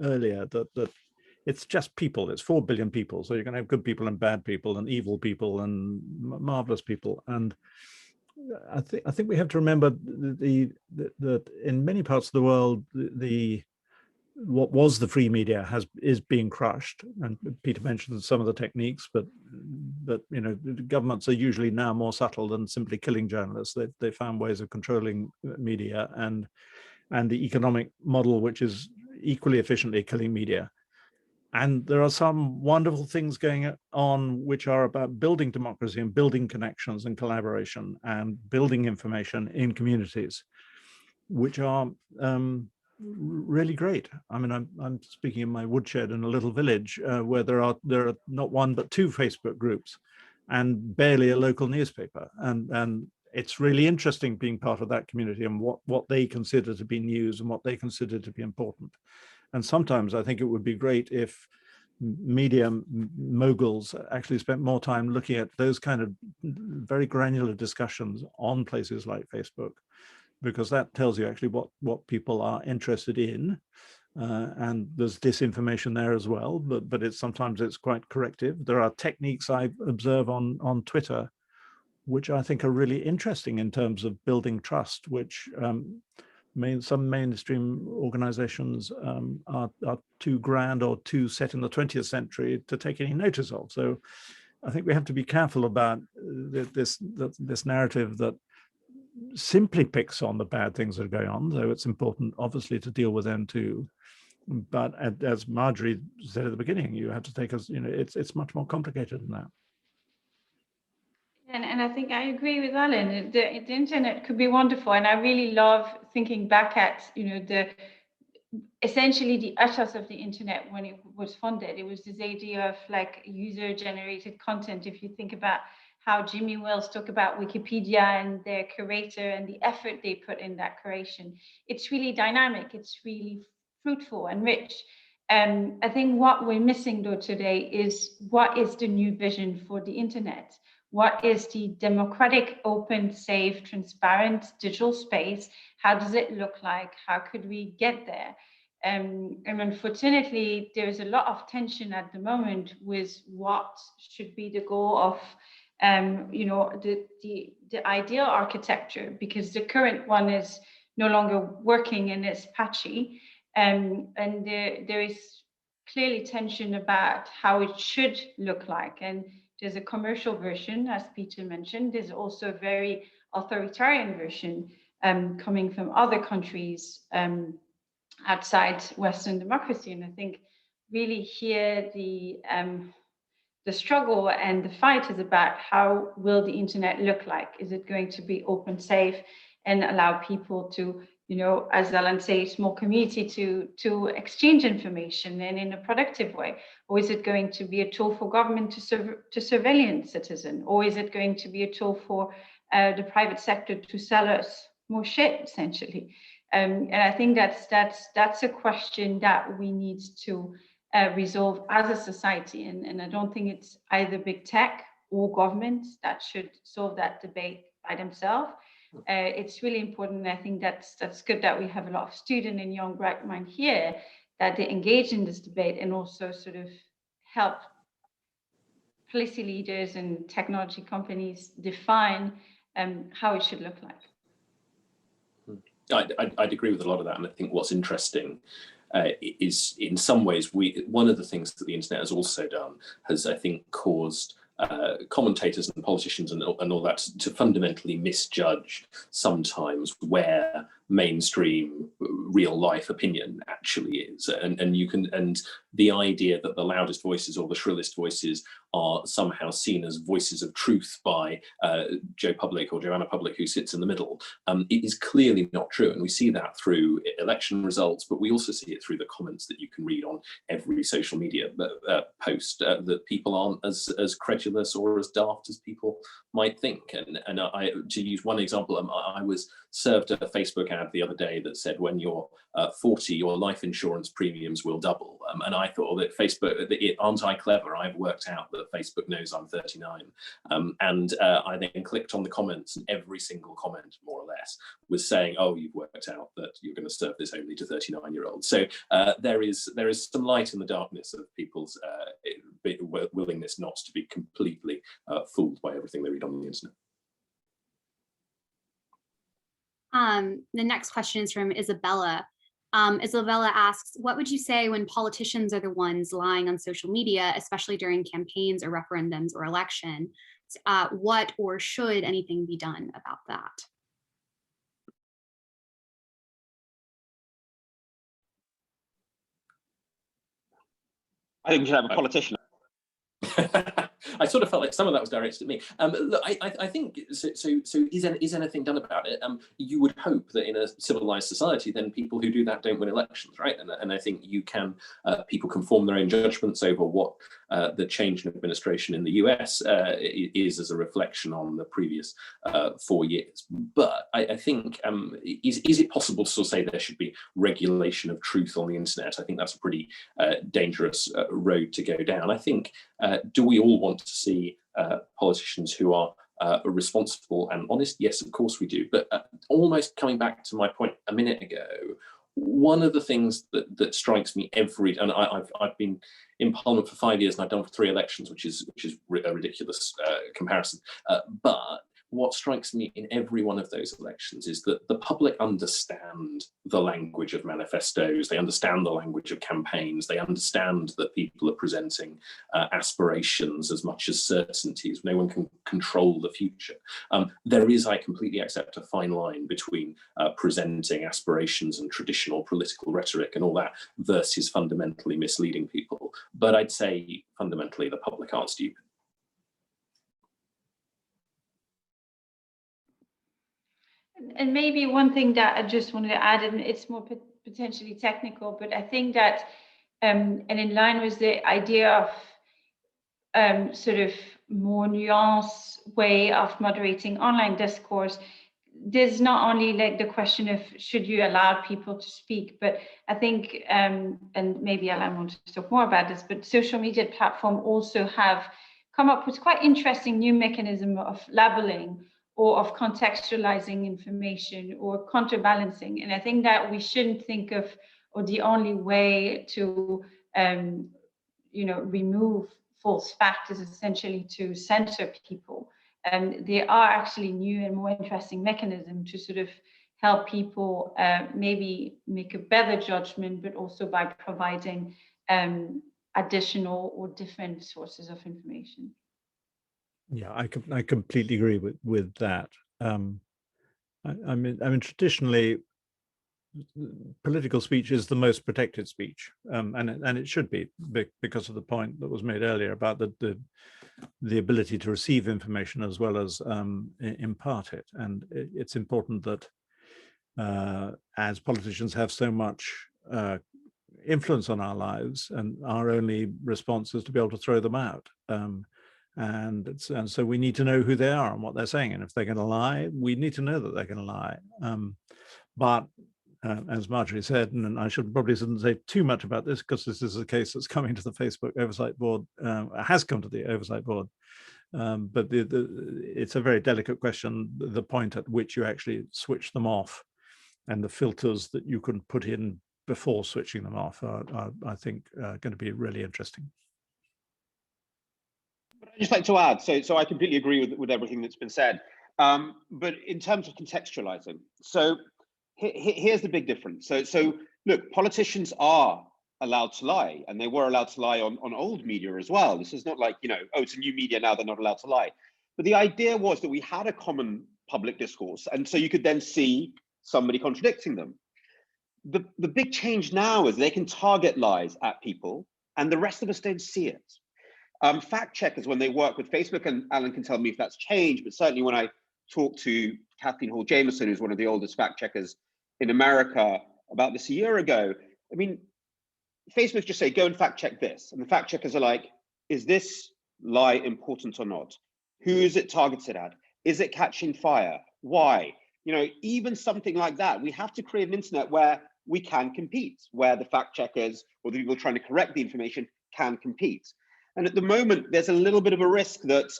earlier, that it's just people. It's 4 billion people, so you're going to have good people and bad people and evil people and marvelous people. And I think we have to remember that in many parts of the world, the what was the free media is being crushed. And Peter mentioned some of the techniques, but you know, governments are usually now more subtle than simply killing journalists. They found ways of controlling media, and the economic model, which is equally efficiently killing media. And there are some wonderful things going on which are about building democracy and building connections and collaboration and building information in communities, which are really great. I mean, I'm speaking in my woodshed in a little village where there are not one but two Facebook groups and barely a local newspaper. And it's really interesting being part of that community and what they consider to be news and what they consider to be important. And sometimes I think it would be great if media moguls actually spent more time looking at those kind of very granular discussions on places like Facebook, because that tells you actually what people are interested in. And there's disinformation there as well, but sometimes it's quite corrective. There are techniques I observe on Twitter, which I think are really interesting in terms of building trust, which some mainstream organizations are too grand or too set in the 20th century to take any notice of. So I think we have to be careful about this narrative that simply picks on the bad things that are going on, though it's important obviously to deal with them too. But as Marjorie said at the beginning, you have to take us, you know, it's much more complicated than that. And I think I agree with Alan. The internet could be wonderful, and I really love thinking back at, you know, essentially the ethos of the internet when it was funded. It was this idea of like user-generated content. If you think about how Jimmy Wales talked about Wikipedia and their curator and the effort they put in that creation, it's really dynamic. It's really fruitful and rich. I think what we're missing though today is what is the new vision for the internet? What is the democratic, open, safe, transparent digital space? How does it look like? How could we get there? And unfortunately, there is a lot of tension at the moment with what should be the goal of, you know, the ideal architecture, because the current one is no longer working and it's patchy. And there is clearly tension about how it should look like. And there's a commercial version, as Peter mentioned. There's also a very authoritarian version coming from other countries outside Western democracy. And I think really here the struggle and the fight is about how will the internet look like? Is it going to be open, safe, and allow people to, you know, as Alan says, small community to exchange information and in a productive way? Or is it going to be a tool for government to surveillance citizen? Or is it going to be a tool for the private sector to sell us more shit, essentially? And I think that's a question that we need to resolve as a society. And I don't think it's either big tech or government that should solve that debate by themselves. It's really important. And I think that's good that we have a lot of student and young bright mind here, that they engage in this debate and also sort of help policy leaders and technology companies define how it should look like. I'd agree with a lot of that, and I think what's interesting is, in some ways, one of the things that the internet has also done has, I think, caused commentators and politicians and all that to fundamentally misjudge sometimes where mainstream real life opinion actually is, and the idea that the loudest voices or the shrillest voices are somehow seen as voices of truth by Joe Public or Joanna Public, who sits in the middle, it is clearly not true. And we see that through election results, but we also see it through the comments that you can read on every social media post, that people aren't as credulous or as daft as people might think. And I, to use one example, I was served a Facebook ad the other day that said, when you're 40, your life insurance premiums will double. And I thought that Facebook, aren't I clever? I've worked out that Facebook knows I'm 39. And I then clicked on the comments, and every single comment, more or less, was saying, oh, you've worked out that you're going to serve this only to 39-year-olds. So there is some light in the darkness of people's willingness not to be completely fooled by everything they read on the internet. The next question is from Isabella. Isabella asks, what would you say when politicians are the ones lying on social media, especially during campaigns or referendums or elections? What or should anything be done about that? I think we should have a politician. I sort of felt like some of that was directed at me. Look, I think so. Is anything done about it? You would hope that in a civilized society, then people who do that don't win elections, right? And I think you can people can form their own judgments over what the change in administration in the US is as a reflection on the previous 4 years. But I think is it possible to sort of say there should be regulation of truth on the internet? I think that's a pretty dangerous road to go down. I think. Do we all want to see politicians who are responsible and honest? Yes, of course we do. But almost coming back to my point a minute ago, one of the things that strikes me and I've been in Parliament for 5 years and I've done 3 elections, which is a ridiculous comparison. But what strikes me in every one of those elections is that the public understand the language of manifestos, they understand the language of campaigns, they understand that people are presenting aspirations as much as certainties. No one can control the future. There is, I completely accept, a fine line between presenting aspirations and traditional political rhetoric and all that versus fundamentally misleading people. But I'd say fundamentally the public aren't stupid. And maybe one thing that I just wanted to add, and it's more potentially technical, but I think that, and in line with the idea of sort of more nuanced way of moderating online discourse, there's not only like the question of should you allow people to speak, but I think, and maybe Alan wants to talk more about this, but social media platforms also have come up with quite interesting new mechanism of labeling or of contextualizing information or counterbalancing. And I think that we shouldn't think of, or the only way to, remove false facts is essentially to censor people. And there are actually new and more interesting mechanisms to sort of help people maybe make a better judgment, but also by providing additional or different sources of information. Yeah, I completely agree with that. I mean, traditionally, political speech is the most protected speech, and it should be because of the point that was made earlier about the ability to receive information as well as impart it. And it's important that as politicians have so much influence on our lives, and our only response is to be able to throw them out. And so we need to know who they are and what they're saying. And if they're going to lie, we need to know that they're going to lie. But as Marjorie said, and I shouldn't say too much about this because this is a case that's coming to the Facebook Oversight Board, has come to the Oversight Board. But it's a very delicate question, the point at which you actually switch them off and the filters that you can put in before switching them off are I think, going to be really interesting. I'd just like to add, so I completely agree with everything that's been said. But in terms of contextualizing, so here's the big difference. So look, politicians are allowed to lie, and they were allowed to lie on old media as well. This is not like, oh, it's a new media now, they're not allowed to lie. But the idea was that we had a common public discourse, and so you could then see somebody contradicting them. The big change now is they can target lies at people, and the rest of us don't see it. Fact checkers, when they work with Facebook, and Alan can tell me if that's changed, but certainly when I talked to Kathleen Hall Jameson, who's one of the oldest fact checkers in America, about this a year ago, I mean, Facebook just say, go and fact check this. And the fact checkers are like, is this lie important or not? Who is it targeted at? Is it catching fire? Why? Even something like that, we have to create an internet where we can compete, where the fact checkers or the people trying to correct the information can compete. And at the moment, there's a little bit of a risk that,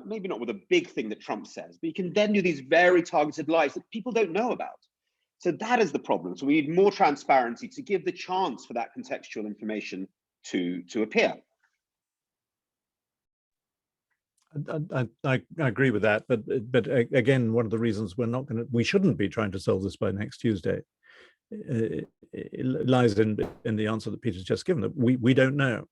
maybe not with a big thing that Trump says, but you can then do these very targeted lies that people don't know about. So that is the problem. So we need more transparency to give the chance for that contextual information to appear. I agree with that, but again, one of the reasons we shouldn't be trying to solve this by next Tuesday lies in the answer that Peter's just given, that we don't know.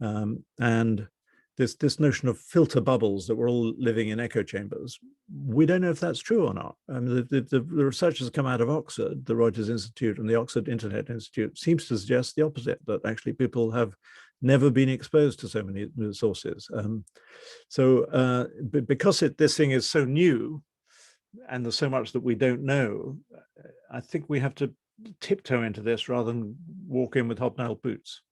And this notion of filter bubbles, that we're all living in echo chambers, we don't know if that's true or not. I mean, the research has come out of Oxford, the Reuters Institute and the Oxford Internet Institute, seems to suggest the opposite, that actually people have never been exposed to so many sources. Because this thing is so new and there's so much that we don't know, I think we have to tiptoe into this rather than walk in with hobnailed boots.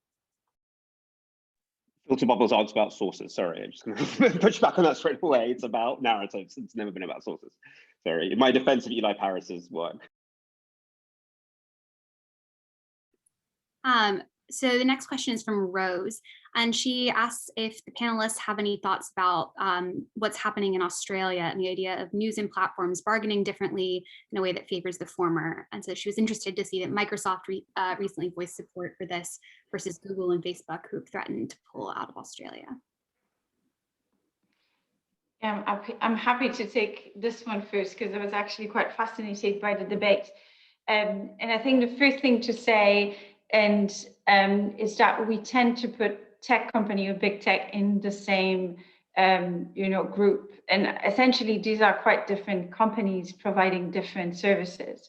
Filter bubbles aren't about sources. Sorry, I'm just going to push back on that straight away. It's about narratives. It's never been about sources. Sorry, in my defense of Eli Paris's work. So the next question is from Rose, and she asks if the panelists have any thoughts about what's happening in Australia and the idea of news and platforms bargaining differently in a way that favors the former. And so she was interested to see that Microsoft recently voiced support for this versus Google and Facebook, who've threatened to pull out of Australia. Yeah, I'm happy to take this one first because I was actually quite fascinated by the debate. And I think the first thing to say is that we tend to put tech company or big tech in the same group, and essentially these are quite different companies providing different services.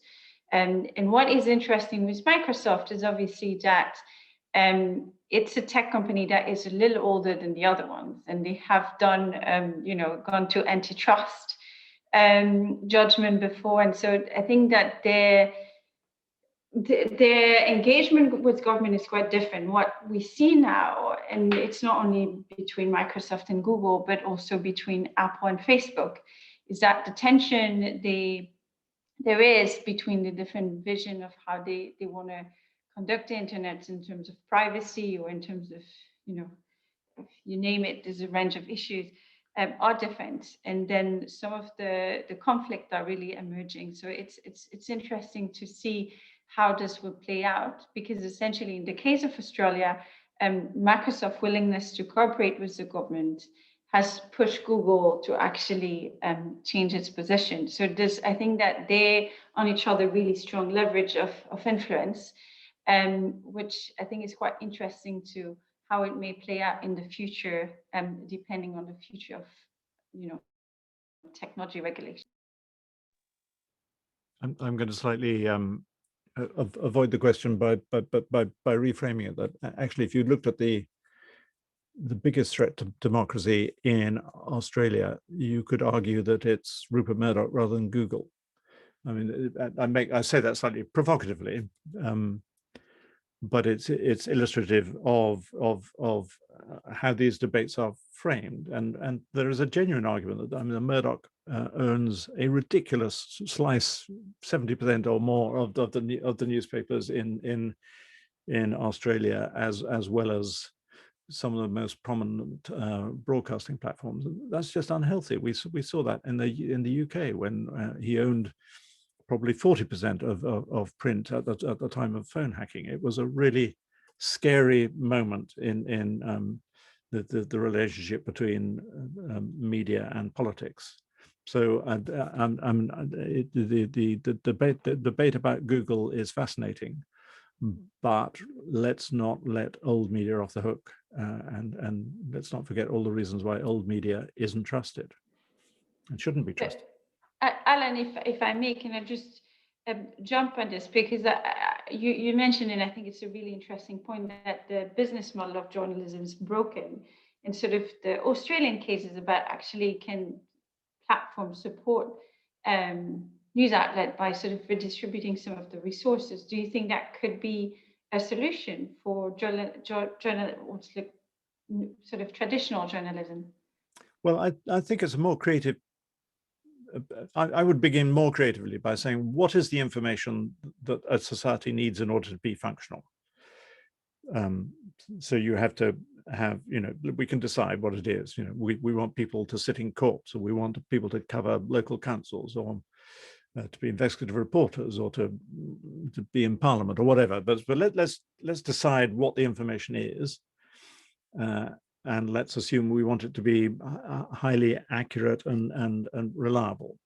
And what is interesting with Microsoft is obviously that it's a tech company that is a little older than the other ones, and they have done gone to antitrust judgment before, and so I think that their engagement with government is quite different. What we see now, and it's not only between Microsoft and Google, but also between Apple and Facebook, is that the tension there is between the different vision of how they want to conduct the internet in terms of privacy or in terms of, you name it, there's a range of issues are different. And then some of the conflict are really emerging. So it's interesting to see how this will play out, because essentially in the case of Australia, Microsoft's willingness to cooperate with the government has pushed Google to actually change its position. So I think that they on each other really strong leverage of influence, which I think is quite interesting to how it may play out in the future, depending on the future of technology regulation. I'm going to slightly avoid the question by reframing it, that actually if you looked at the biggest threat to democracy in Australia, you could argue that it's Rupert Murdoch rather than Google. I mean, I say that slightly provocatively, but it's illustrative of how these debates are framed, and there is a genuine argument that, I mean, the Murdoch earns a ridiculous slice, 70% or more of the newspapers in Australia, as well as some of the most prominent broadcasting platforms. That's just unhealthy. We saw that in the UK when he owned probably 40% of print at the time of phone hacking. It was a really scary moment in the relationship between media and politics. So the debate about Google is fascinating, but let's not let old media off the hook, and let's not forget all the reasons why old media isn't trusted and shouldn't be trusted. Alan, if I may, can I just jump on this, because you mentioned, and I think it's a really interesting point, that the business model of journalism is broken, and sort of the Australian case is about actually can platforms support news outlet by sort of redistributing some of the resources. Do you think that could be a solution for sort of traditional journalism? Well, I think it's a more creative. I would begin more creatively by saying, what is the information that a society needs in order to be functional? So you have to have, we can decide what it is. We want people to sit in courts, or we want people to cover local councils, or to be investigative reporters, or to be in Parliament, or whatever. But let's decide what the information is. And let's assume we want it to be highly accurate and reliable.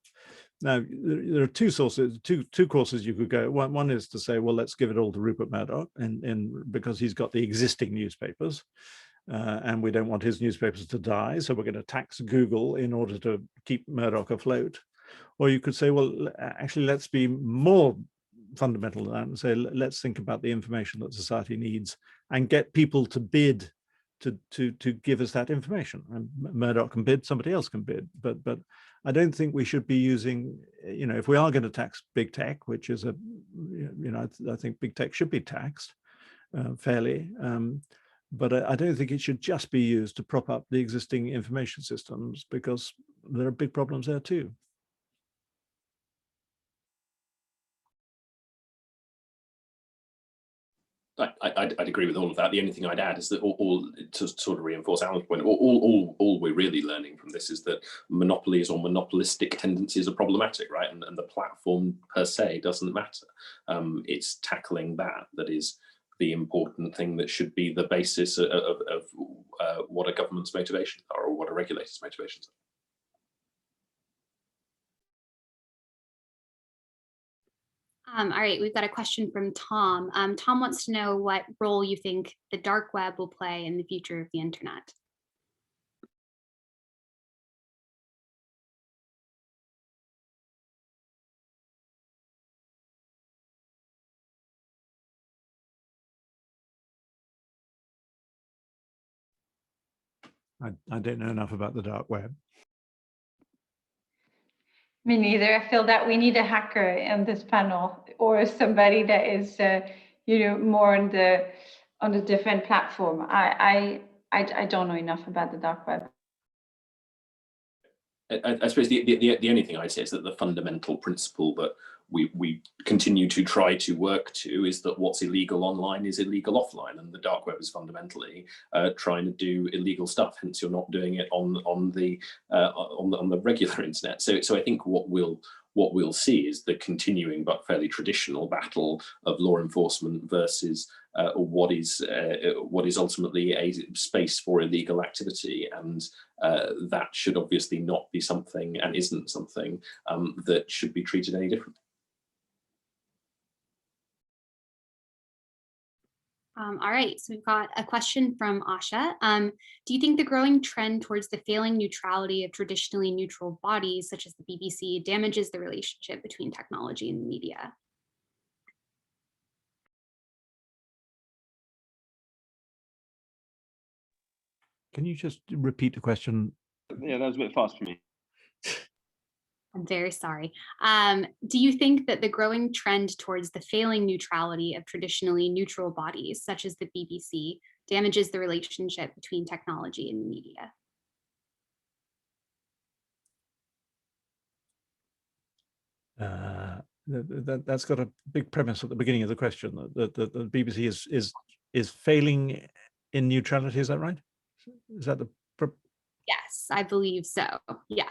Now, there are two sources, two courses you could go. One is to say, well, let's give it all to Rupert Murdoch, because he's got the existing newspapers, and we don't want his newspapers to die, so we're going to tax Google in order to keep Murdoch afloat. Or you could say, well, actually, let's be more fundamental than that and say, let's think about the information that society needs and get people to bid to give us that information. And Murdoch can bid, somebody else can bid, but I don't think we should be using, if we are going to tax big tech, which is I think big tech should be taxed fairly, but I don't think it should just be used to prop up the existing information systems, because there are big problems there too. I'd agree with all of that. The only thing I'd add is that all to sort of reinforce Alan's point, all we're really learning from this is that monopolies or monopolistic tendencies are problematic, right? And the platform per se doesn't matter. It's tackling that is the important thing that should be the basis of what a government's motivations are, or what a regulator's motivations are. All right, we've got a question from Tom. Tom wants to know what role you think the dark web will play in the future of the internet. I don't know enough about the dark web. Me neither. I feel that we need a hacker in this panel, or somebody that is, more on the different platform. I don't know enough about the dark web. I suppose the only thing I'd say is that the fundamental principle that we continue to try to work to is that what's illegal online is illegal offline, and the dark web is fundamentally trying to do illegal stuff. Hence, you're not doing it on the regular internet. So I think what we'll see is the continuing but fairly traditional battle of law enforcement versus what is ultimately a space for illegal activity, and that should obviously not be something, and isn't something, that should be treated any differently. All right, so we've got a question from Asha. Do you think the growing trend towards the failing neutrality of traditionally neutral bodies, such as the BBC, damages the relationship between technology and the media? Can you just repeat the question? Yeah, that was a bit fast for me. I'm very sorry. Do you think that the growing trend towards the failing neutrality of traditionally neutral bodies, such as the BBC, damages the relationship between technology and the media? That's got a big premise at the beginning of the question, that the BBC is failing in neutrality. Is that right? Is that the? Yes, I believe so. Yeah.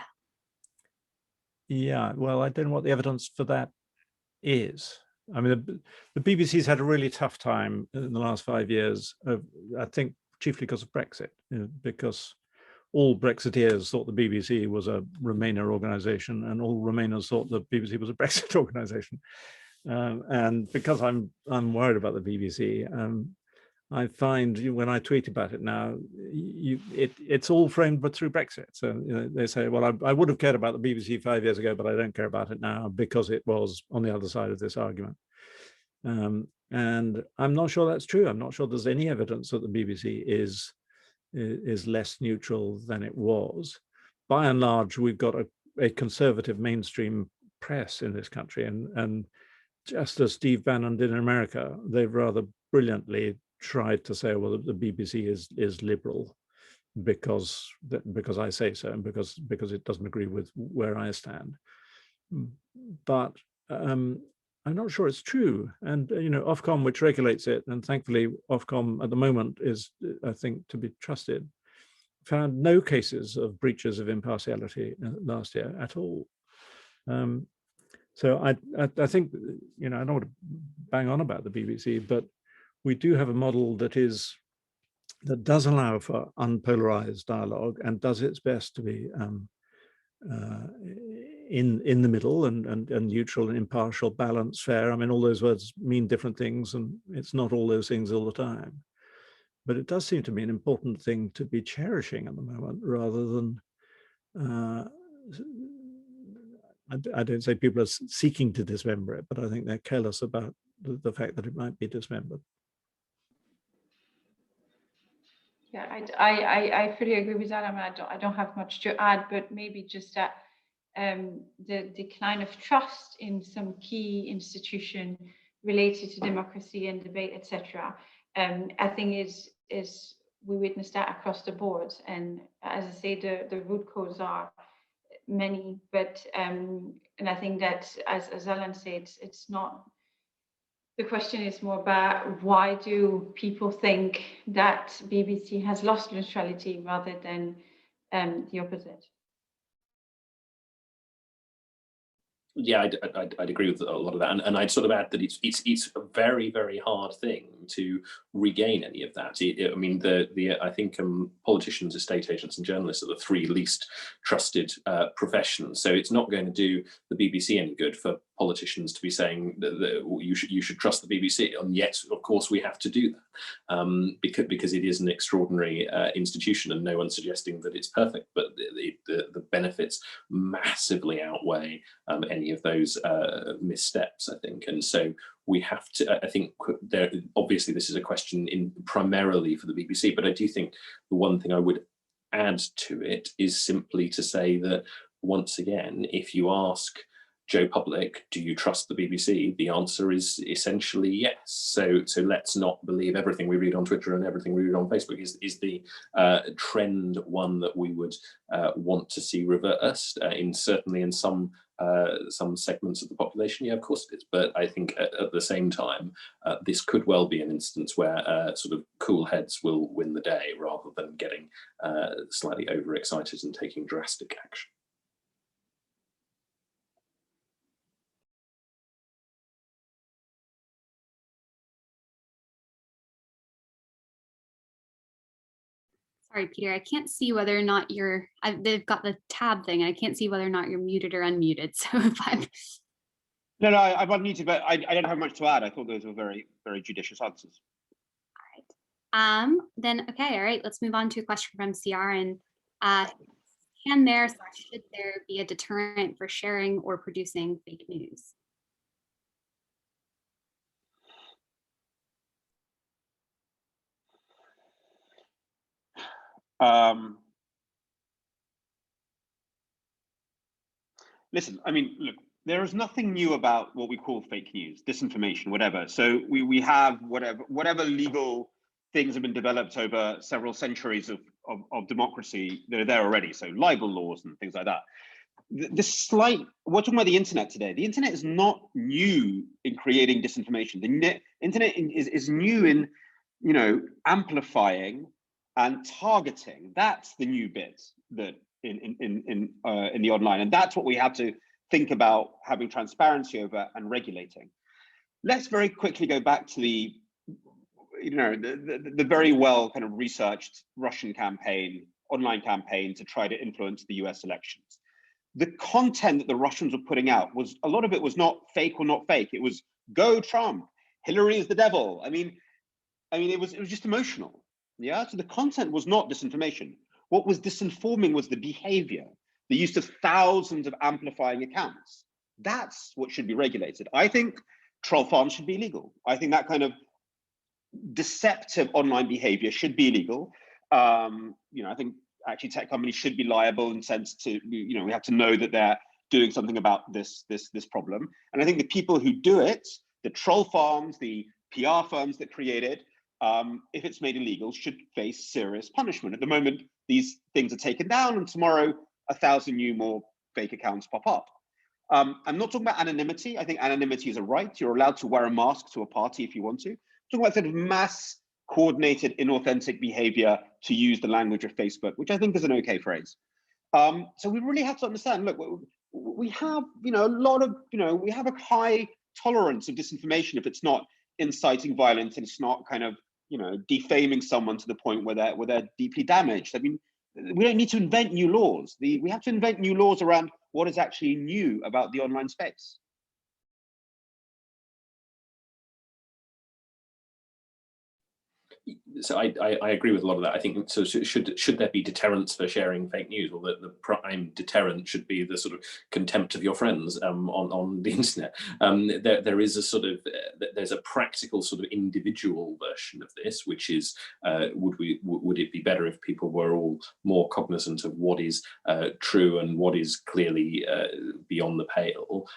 Yeah, well, I don't know what the evidence for that is. I mean, the BBC's had a really tough time in the last 5 years, I think chiefly because of Brexit, because all Brexiteers thought the BBC was a Remainer organization, and all Remainers thought the BBC was a Brexit organization. And because I'm worried about the BBC, I find when I tweet about it now, it's all framed but through Brexit. So they say, well, I would have cared about the BBC 5 years ago, but I don't care about it now because it was on the other side of this argument. And I'm not sure that's true. I'm not sure there's any evidence that the BBC is less neutral than it was. By and large, we've got a conservative mainstream press in this country, and just as Steve Bannon did in America, they've rather brilliantly tried to say, well, the BBC is liberal because I say so, and because it doesn't agree with where I stand. But I'm not sure it's true. And Ofcom, which regulates it, and thankfully Ofcom at the moment is, I think, to be trusted, found no cases of breaches of impartiality last year at all. So I think, I don't want to bang on about the BBC, but we do have a model that does allow for unpolarized dialogue and does its best to be in the middle and neutral and impartial, balanced, fair. I mean, all those words mean different things, and it's not all those things all the time. But it does seem to be an important thing to be cherishing at the moment, rather than, I don't say people are seeking to dismember it, but I think they're careless about the fact that it might be dismembered. Yeah, I fully agree with that. I mean, I don't have much to add, but maybe just that the decline of trust in some key institution related to democracy and debate, etc. I think is we witness that across the board. And as I say, the root causes are many, but and I think that as Alan said, it's not. The question is more about why do people think that BBC has lost neutrality rather than the opposite. Yeah, I'd agree with a lot of that, and I'd sort of add that it's a very, very hard thing to regain any of that. I mean, I think politicians, estate agents, and journalists are the three least trusted professions. So it's not going to do the BBC any good for politicians to be saying that you should trust the BBC, and yet, of course, we have to do that because it is an extraordinary institution, and no one's suggesting that it's perfect, but the benefits massively outweigh any of those missteps, I think. And so we have to, I think, obviously this is a question primarily for the BBC, but I do think the one thing I would add to it is simply to say that, once again, if you ask Joe Public, do you trust the BBC? The answer is essentially yes. So let's not believe everything we read on Twitter and everything we read on Facebook. Is the trend one that we would want to see reversed? Certainly in some segments of the population, yeah, of course it is. But I think at the same time, this could well be an instance where sort of cool heads will win the day rather than getting slightly overexcited and taking drastic action. Sorry, Peter, I can't see whether or not you're, they've got the tab thing. I can't see whether or not you're muted or unmuted. So if I'm... No, I'm unmuted, but I don't have much to add. I thought those were very, very judicious answers. All right. Then, okay, all right, let's move on to a question from CR. And should there be a deterrent for sharing or producing fake news? Listen, I mean, look, there is nothing new about what we call fake news, disinformation, whatever. So we have whatever legal things have been developed over several centuries of democracy, they're there already. So libel laws and things like that. We're talking about the internet today. The internet is not new in creating disinformation. The internet is new in, amplifying and targeting. That's the new bit that in the online, and that's what we have to think about having transparency over and regulating. Let's very quickly go back to the very well kind of researched Russian online campaign to try to influence the US elections. The content that the Russians were putting out a lot of it was not fake or not fake. It was go Trump, Hillary is the devil. I mean, it was just emotional. Yeah, so the content was not disinformation. What was disinforming was the behavior, the use of thousands of amplifying accounts. That's what should be regulated. I think troll farms should be illegal. I think that kind of deceptive online behavior should be illegal. I think actually tech companies should be liable in the sense to, we have to know that they're doing something about this problem. And I think the people who do it, the troll farms, the PR firms that create it, if it's made illegal, should face serious punishment. At the moment, these things are taken down, and tomorrow 1,000 more fake accounts pop up. I'm not talking about anonymity. I think anonymity is a right. You're allowed to wear a mask to a party if you want to. I'm talking about sort of mass coordinated inauthentic behavior to use the language of Facebook, which I think is an okay phrase. So we really have to understand, look, we have, a lot of, we have a high tolerance of disinformation if it's not inciting violence and it's not kind of, defaming someone to the point where they're deeply damaged. I mean, we don't need to invent new laws. We have to invent new laws around what is actually new about the online space. So I agree with a lot of that. I think so. Should there be deterrents for sharing fake news? Well, the prime deterrent should be the sort of contempt of your friends on the internet. There is a sort of there's a practical sort of individual version of this, which is would it be better if people were all more cognizant of what is true and what is clearly beyond the pale?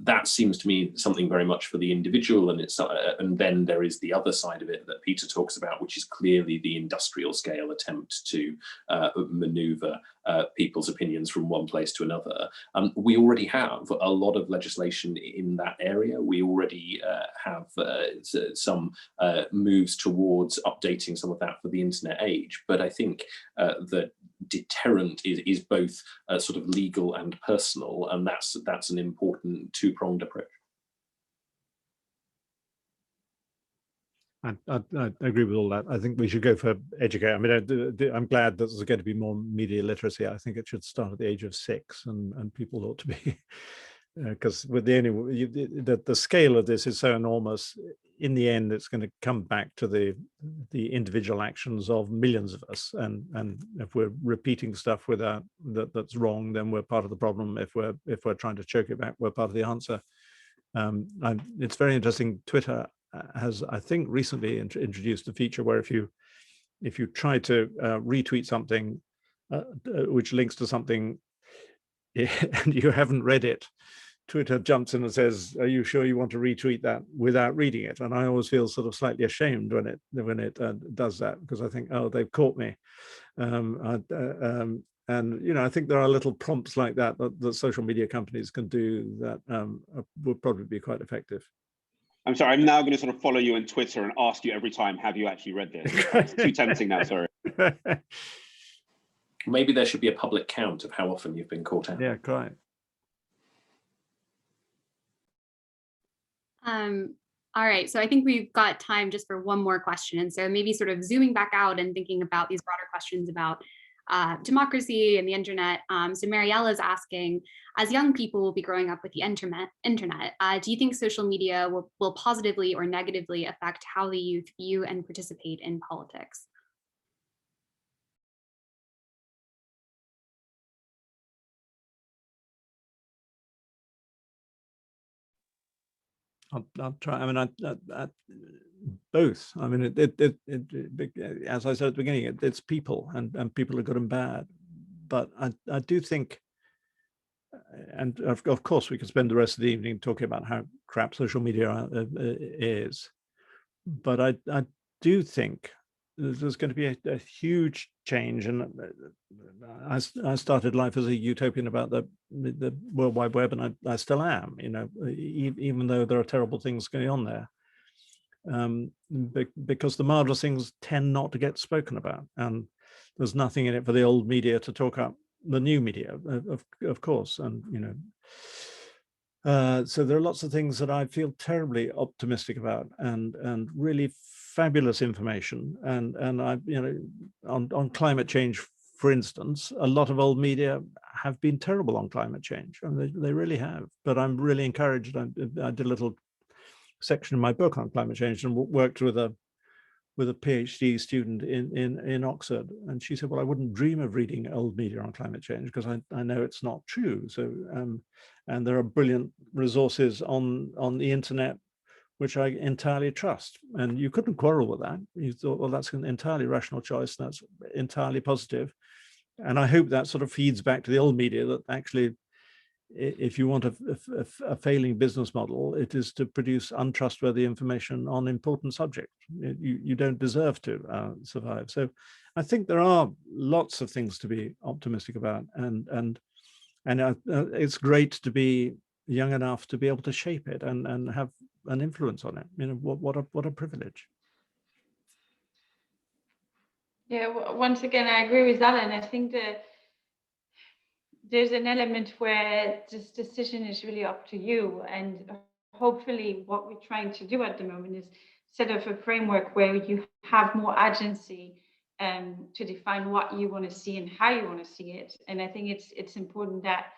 That seems to me something very much for the individual, and then there is the other side of it that Peter talks about, which is clearly the industrial scale attempt to maneuver people's opinions from one place to another. We already have a lot of legislation in that area. We already have some moves towards updating some of that for the internet age. But I think the deterrent is both sort of legal and personal, and that's an important two-pronged approach. I agree with all that. I think we should go for educate. I mean, I'm glad that there's going to be more media literacy. I think it should start at the age of 6, and people ought to be, because with the scale of this is so enormous. In the end, it's going to come back to the individual actions of millions of us, and if we're repeating stuff that's wrong, then we're part of the problem. If we're trying to choke it back, we're part of the answer. It's very interesting. Twitter has, I think, recently introduced a feature where if you try to retweet something which links to something and you haven't read it, Twitter jumps in and says, "Are you sure you want to retweet that?" without reading it. And I always feel sort of slightly ashamed when it does that, because I think, oh, they've caught me. And I think there are little prompts like that social media companies can do that would probably be quite effective. I'm sorry, I'm now going to sort of follow you on Twitter and ask you every time, have you actually read this? It's too tempting now, sorry. Maybe there should be a public count of how often you've been caught out. Yeah, quite. All right, so I think we've got time just for one more question. And so maybe sort of zooming back out and thinking about these broader questions about democracy and the internet. So Mariella is asking, as young people will be growing up with the internet, do you think social media will positively or negatively affect how the youth view and participate in politics? I'll try. I mean, both. I mean, as I said at the beginning, it's people, and people are good and bad. But I do think, and of course, we could spend the rest of the evening talking about how crap social media is. But I do think there's going to be a huge change, and I started life as a utopian about the World Wide Web, and I still am, even though there are terrible things going on there, because the marvelous things tend not to get spoken about, and there's nothing in it for the old media to talk up the new media, of course, and so there are lots of things that I feel terribly optimistic about, and really fabulous information, and I, on climate change, for instance, a lot of old media have been terrible on climate change, and they really have. But I'm really encouraged. I did a little section in my book on climate change and worked with a PhD student in Oxford, and she said, well, I wouldn't dream of reading old media on climate change because I know it's not true. So and there are brilliant resources on the internet which I entirely trust, and you couldn't quarrel with that. You thought, well, that's an entirely rational choice, that's entirely positive. And I hope that sort of feeds back to the old media, that actually, if you want a failing business model, it is to produce untrustworthy information on important subjects. You don't deserve to survive. So I think there are lots of things to be optimistic about, and it's great to be young enough to be able to shape it and have an influence on it. What a privilege. Yeah, once again, I agree with Alan. I think that there's an element where this decision is really up to you, and hopefully what we're trying to do at the moment is set up a framework where you have more agency to define what you want to see and how you want to see it. And I think it's important that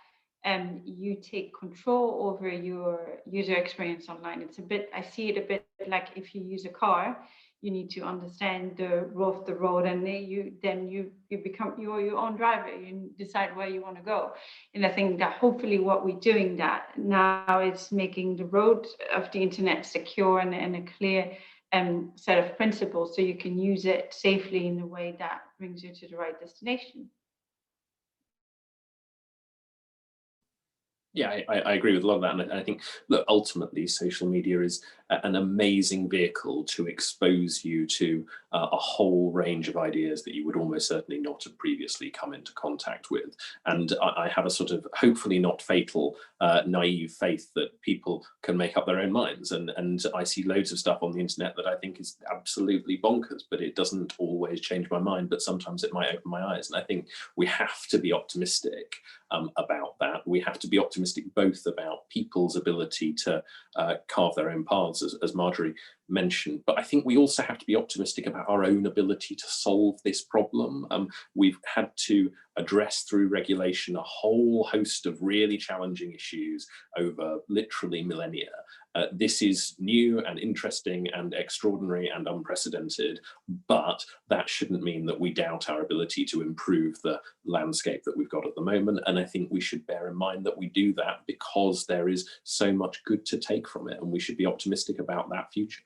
you take control over your user experience online. It's a bit, I see it a bit like if you use a car, you need to understand the rule of the road, and then you become your own driver. You decide where you want to go. And I think that hopefully what we're doing that now is making the road of the internet secure and a clear set of principles, so you can use it safely in a way that brings you to the right destination. Yeah, I agree with a lot of that, and I think, look, ultimately social media is an amazing vehicle to expose you to a whole range of ideas that you would almost certainly not have previously come into contact with. And I have a sort of hopefully not fatal naive faith that people can make up their own minds, and I see loads of stuff on the internet that I think is absolutely bonkers, but it doesn't always change my mind, but sometimes it might open my eyes. And I think we have to be optimistic about that. We have to be optimistic both about people's ability to carve their own paths, as Marjorie mentioned, but I think we also have to be optimistic about our own ability to solve this problem. We've had to address through regulation a whole host of really challenging issues over literally millennia. This is new and interesting and extraordinary and unprecedented, but that shouldn't mean that we doubt our ability to improve the landscape that we've got at the moment. And I think we should bear in mind that we do that because there is so much good to take from it, and we should be optimistic about that future.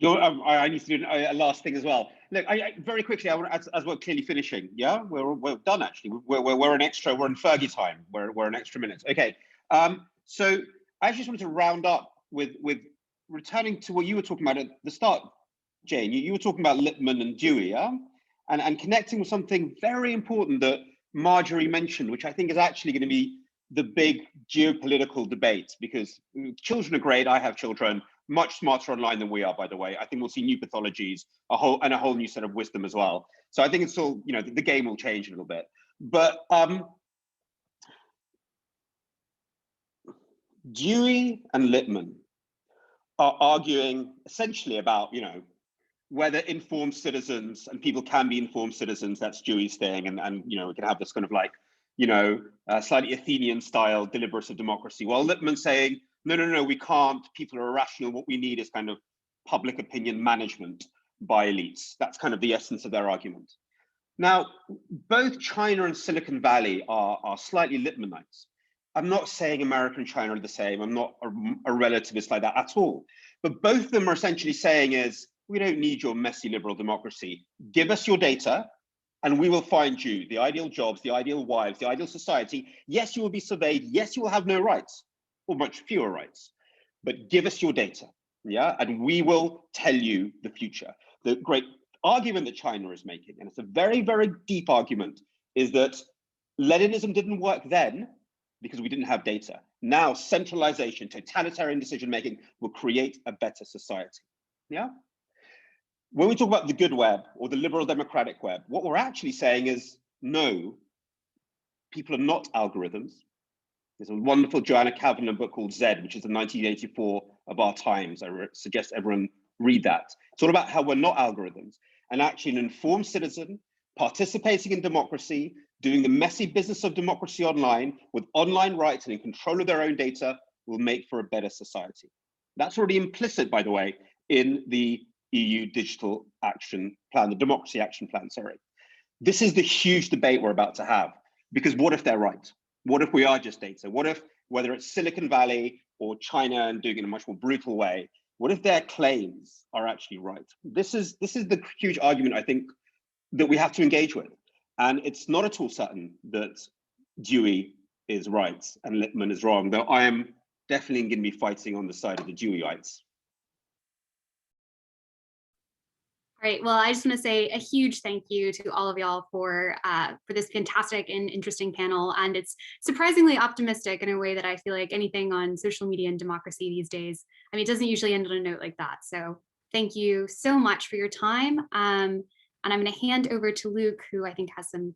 I need to do a last thing as well. Look, very quickly, I want, as we're clearly finishing, yeah, we're done actually. We're an extra. We're in Fergie time. We're an extra minute. Okay. So I just wanted to round up with returning to what you were talking about at the start, Jane. You were talking about Lippmann and Dewey, yeah, and connecting with something very important that Marjorie mentioned, which I think is actually going to be the big geopolitical debate, because children are great. I have children. Much smarter online than we are, by the way. I think we'll see new pathologies, a whole new set of wisdom as well. So I think it's all, you know, the game will change a little bit. But Dewey and Lippmann are arguing essentially about, you know, whether informed citizens and people can be informed citizens. That's Dewey's thing, and you know, we can have this kind of like, you know, slightly Athenian style deliberative democracy. While Lippmann saying, no, we can't. People are irrational. What we need is kind of public opinion management by elites. That's kind of the essence of their argument. Now, both China and Silicon Valley are slightly Lippmannites. I'm not saying America and China are the same. I'm not a relativist like that at all. But both of them are essentially saying is, we don't need your messy liberal democracy. Give us your data, and we will find you the ideal jobs, the ideal wives, the ideal society. Yes, you will be surveyed. Yes, you will have no rights, or much fewer rights, but give us your data, yeah, and we will tell you the future. The great argument that China is making, and it's a very, very deep argument, is that Leninism didn't work then because we didn't have data. Now, centralization, totalitarian decision-making will create a better society, yeah? When we talk about the good web or the liberal democratic web, what we're actually saying is, no, people are not algorithms. There's a wonderful Joanna Kavanagh book called Zed, which is the 1984 of our times. I suggest everyone read that. It's all about how we're not algorithms, and actually an informed citizen participating in democracy, doing the messy business of democracy online with online rights and in control of their own data will make for a better society. That's already implicit, by the way, in the EU Digital Action Plan, the Democracy Action Plan, sorry. This is the huge debate we're about to have, because what if they're right? What if we are just data? What if, whether it's Silicon Valley or China and doing it in a much more brutal way, what if their claims are actually right? This is the huge argument I think that we have to engage with. And it's not at all certain that Dewey is right and Lippmann is wrong, though I am definitely going to be fighting on the side of the Deweyites. Great. Well, I just want to say a huge thank you to all of y'all for this fantastic and interesting panel. And it's surprisingly optimistic in a way that I feel like anything on social media and democracy these days, I mean, it doesn't usually end on a note like that. So thank you so much for your time. And I'm going to hand over to Luke, who I think has some